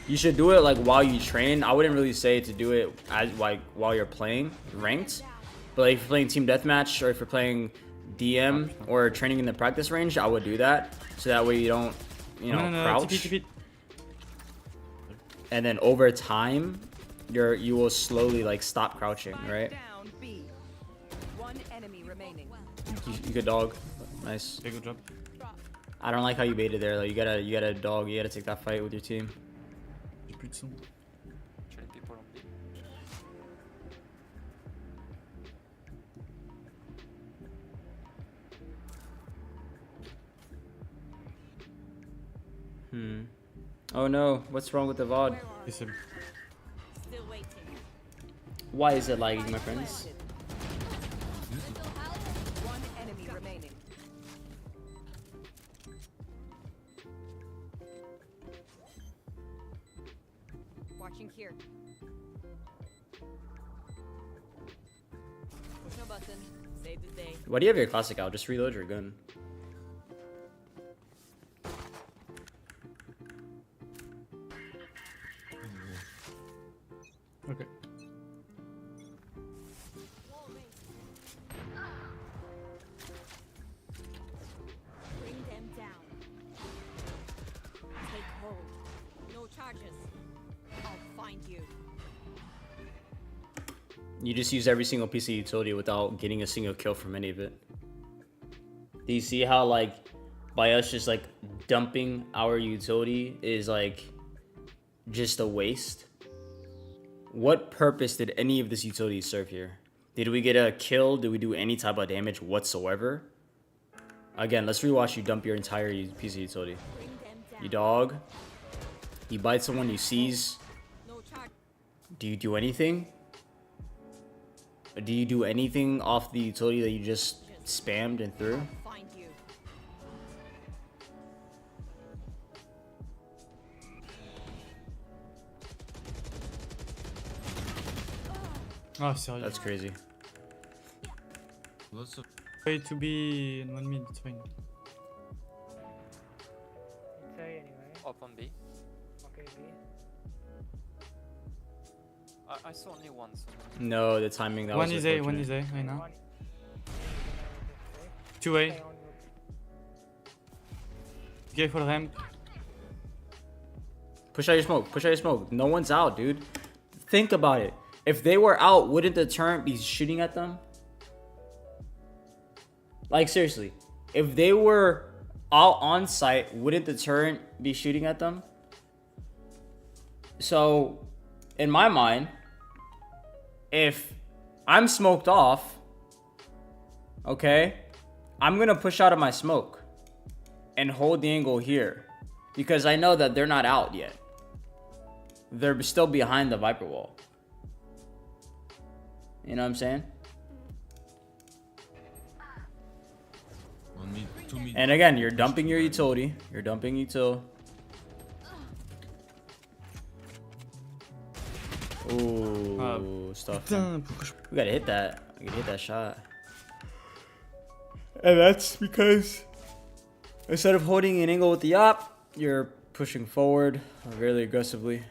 You should do it like while you train. I wouldn't really say to do it as like while you're playing ranked, but like if you're playing team deathmatch or if you're playing DM or training in the practice range, I would do that so that way you don't, you know, crouch. TP. And then over time, you will slowly like stop crouching, right? Down B. One enemy remaining. You could dog. Nice. Okay, good job. I don't like how you baited there. Like you gotta dog. You gotta take that fight with your team. J'ai plus de son. Shooting people on B. Oh no, what's wrong with the VOD? Listen. Still waiting. Why is it lagging, my friends? One enemy remaining. Watching here. Push no button. Save the day. Why do you have your classic out? Just reload your gun. Okay. Bring them down. Take hold. No charges. I'll find you. You just use every single piece of utility without getting a single kill from any of it. Do you see how like by us just like dumping our utility is like just a waste? What purpose did any of this utility serve here? Did we get a kill? Did we do any type of damage whatsoever? Again, let's rewatch you dump your entire piece of utility. Bring them down. You dog. You bite someone, you seize. No charge. Do you do anything? Do you do anything off the utility that you just spammed and threw? Find you. Oh, sorry. That's crazy. Lots of. Way to be in 1 minute. It's fine. It's A anyway. Open B. Okay, B. I saw only one. So No, the timing that One was is A, one unfortunate. is A, I know. One. 2A. Okay, for ramp. Push out your smoke. Push out your smoke. No one's out, dude. Think about it. If they were out, wouldn't the turret be shooting at them? Like, seriously. If they were out on site, wouldn't the turret be shooting at them? So, in my mind, if I'm smoked off, okay, I'm going to push out of my smoke and hold the angle here because I know that they're not out yet. They're still behind the Viper wall. You know what I'm saying? 1 mid, 2 mid. And again, you're dumping your utility. You're dumping util. Ooh, stuff. Putain, pourquoi je... We gotta hit that. We gotta hit that shot. And that's because instead of holding an angle with the op, you're pushing forward really aggressively.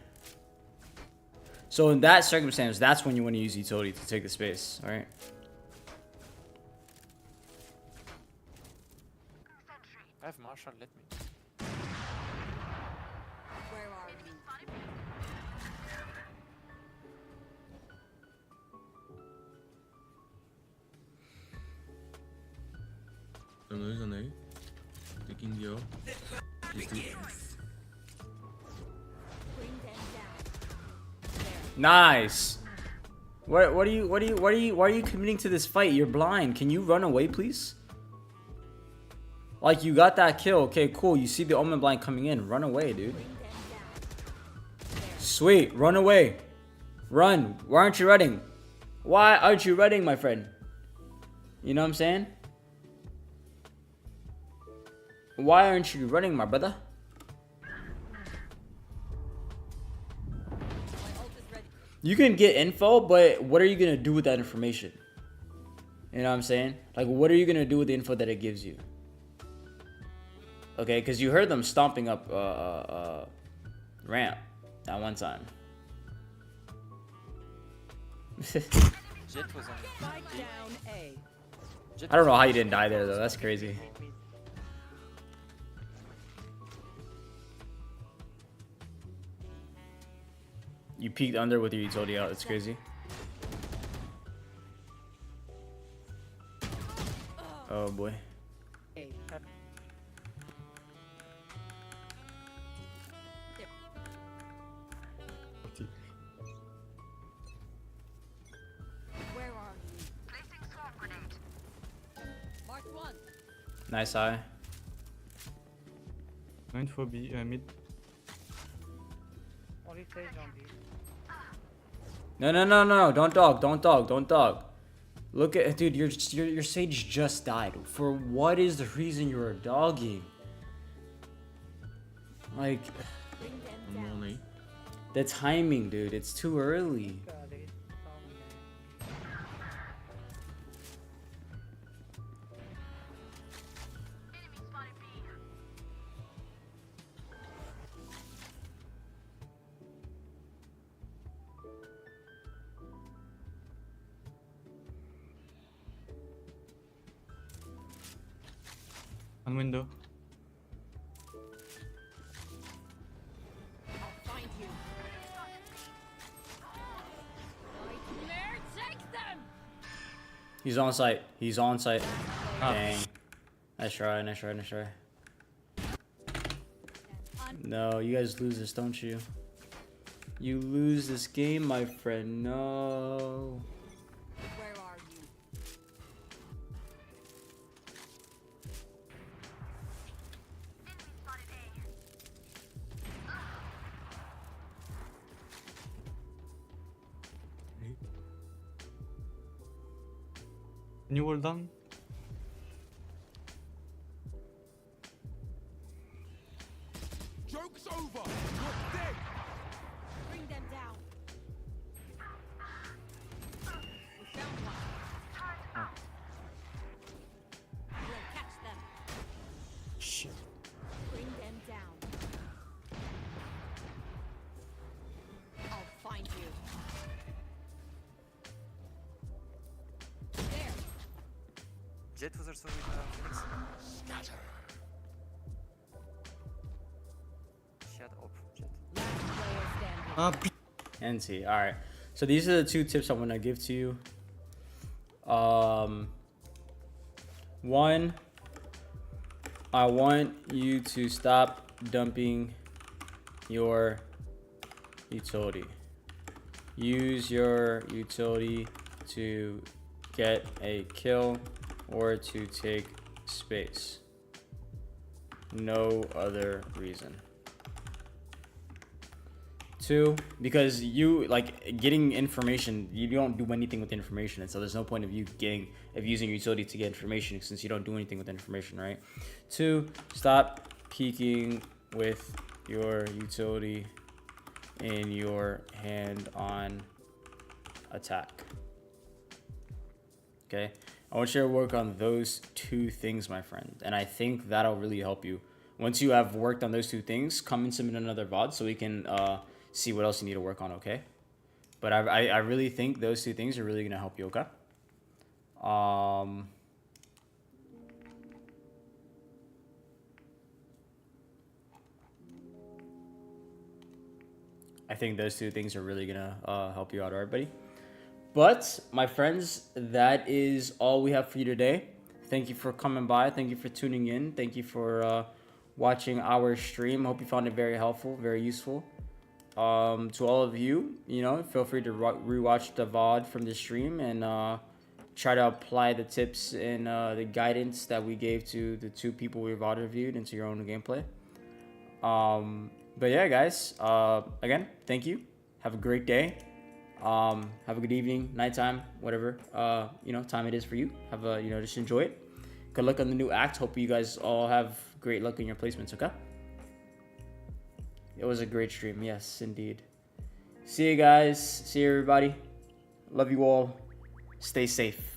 So in that circumstance, that's when you want to use utility to take the space, all right? I have Marshall. Let me. Where are you? Another on A. Taking the O. Nice. Why are you committing to this fight? You're blind. Can you run away, please? Like, you got that kill. Okay, cool. You see the Omen blind coming in. Run away, dude. Sweet. Run away. Run. Why aren't you running? Why aren't you running, my friend? You know what I'm saying? Why aren't you running, my brother? You can get info, but what are you going to do with that information? You know what I'm saying? Like, what are you going to do with the info that it gives you? Okay, because you heard them stomping up ramp at one time. Jet was on. Spike down A. Jet I don't was know on how you B. didn't die there, though. That's crazy. You peeked under with your utility out. That's crazy. Oh, boy. Where are you? Placing swarm grenade. Mark one. Nice eye. Going for B, mid. Only Sage on B. No. Don't dog. Look at, dude, your Sage just died. For what is the reason you're dogging? Like, One more on A. the timing, dude. It's too early. There is some. On window. I'll find you. Nightmare, take them! He's on site. He's on site. Ah. Dang. Nice try. No, you guys lose this, don't you? You lose this game, my friend. No. Where are you? Can you hold down? Joke's over. You're dead. Bring them down. We found one. We'll catch them. Shit. Bring them down. I'll find you. There. Jet was also with Phoenix. Shut up, Jet. Last player standing. NT. All right. So these are the 2 tips I'm gonna give to you. One, I want you to stop dumping your utility. Use your utility to get a kill or to take space. No other reason. 2, because you like getting information, you don't do anything with information, and so there's no point of using utility to get information since you don't do anything with information, right? 2, stop peeking with your utility in your hand-on attack. Okay, I want you to work on those 2 things, my friend, and I think that'll really help you. Once you have worked on those 2 things, come and submit another VOD so we can see what else you need to work on, okay? But I really think those 2 things are really gonna help you, okay? I think those 2 things are really gonna help you out, alright, buddy? But my friends, that is all we have for you today. Thank you for coming by. Thank you for tuning in. Thank you for watching our stream. Hope you found it very helpful, very useful. To all of you, feel free to rewatch the VOD from the stream and try to apply the tips and the guidance that we gave to the 2 people we VOD reviewed into your own gameplay. But yeah, guys, again, thank you. Have a great day. Have a good evening, nighttime, whatever, time it is for you. Have a, just enjoy it. Good luck on the new act. Hope you guys all have great luck in your placements, okay? It was a great stream. Yes, indeed. See you guys. See you, everybody. Love you all. Stay safe.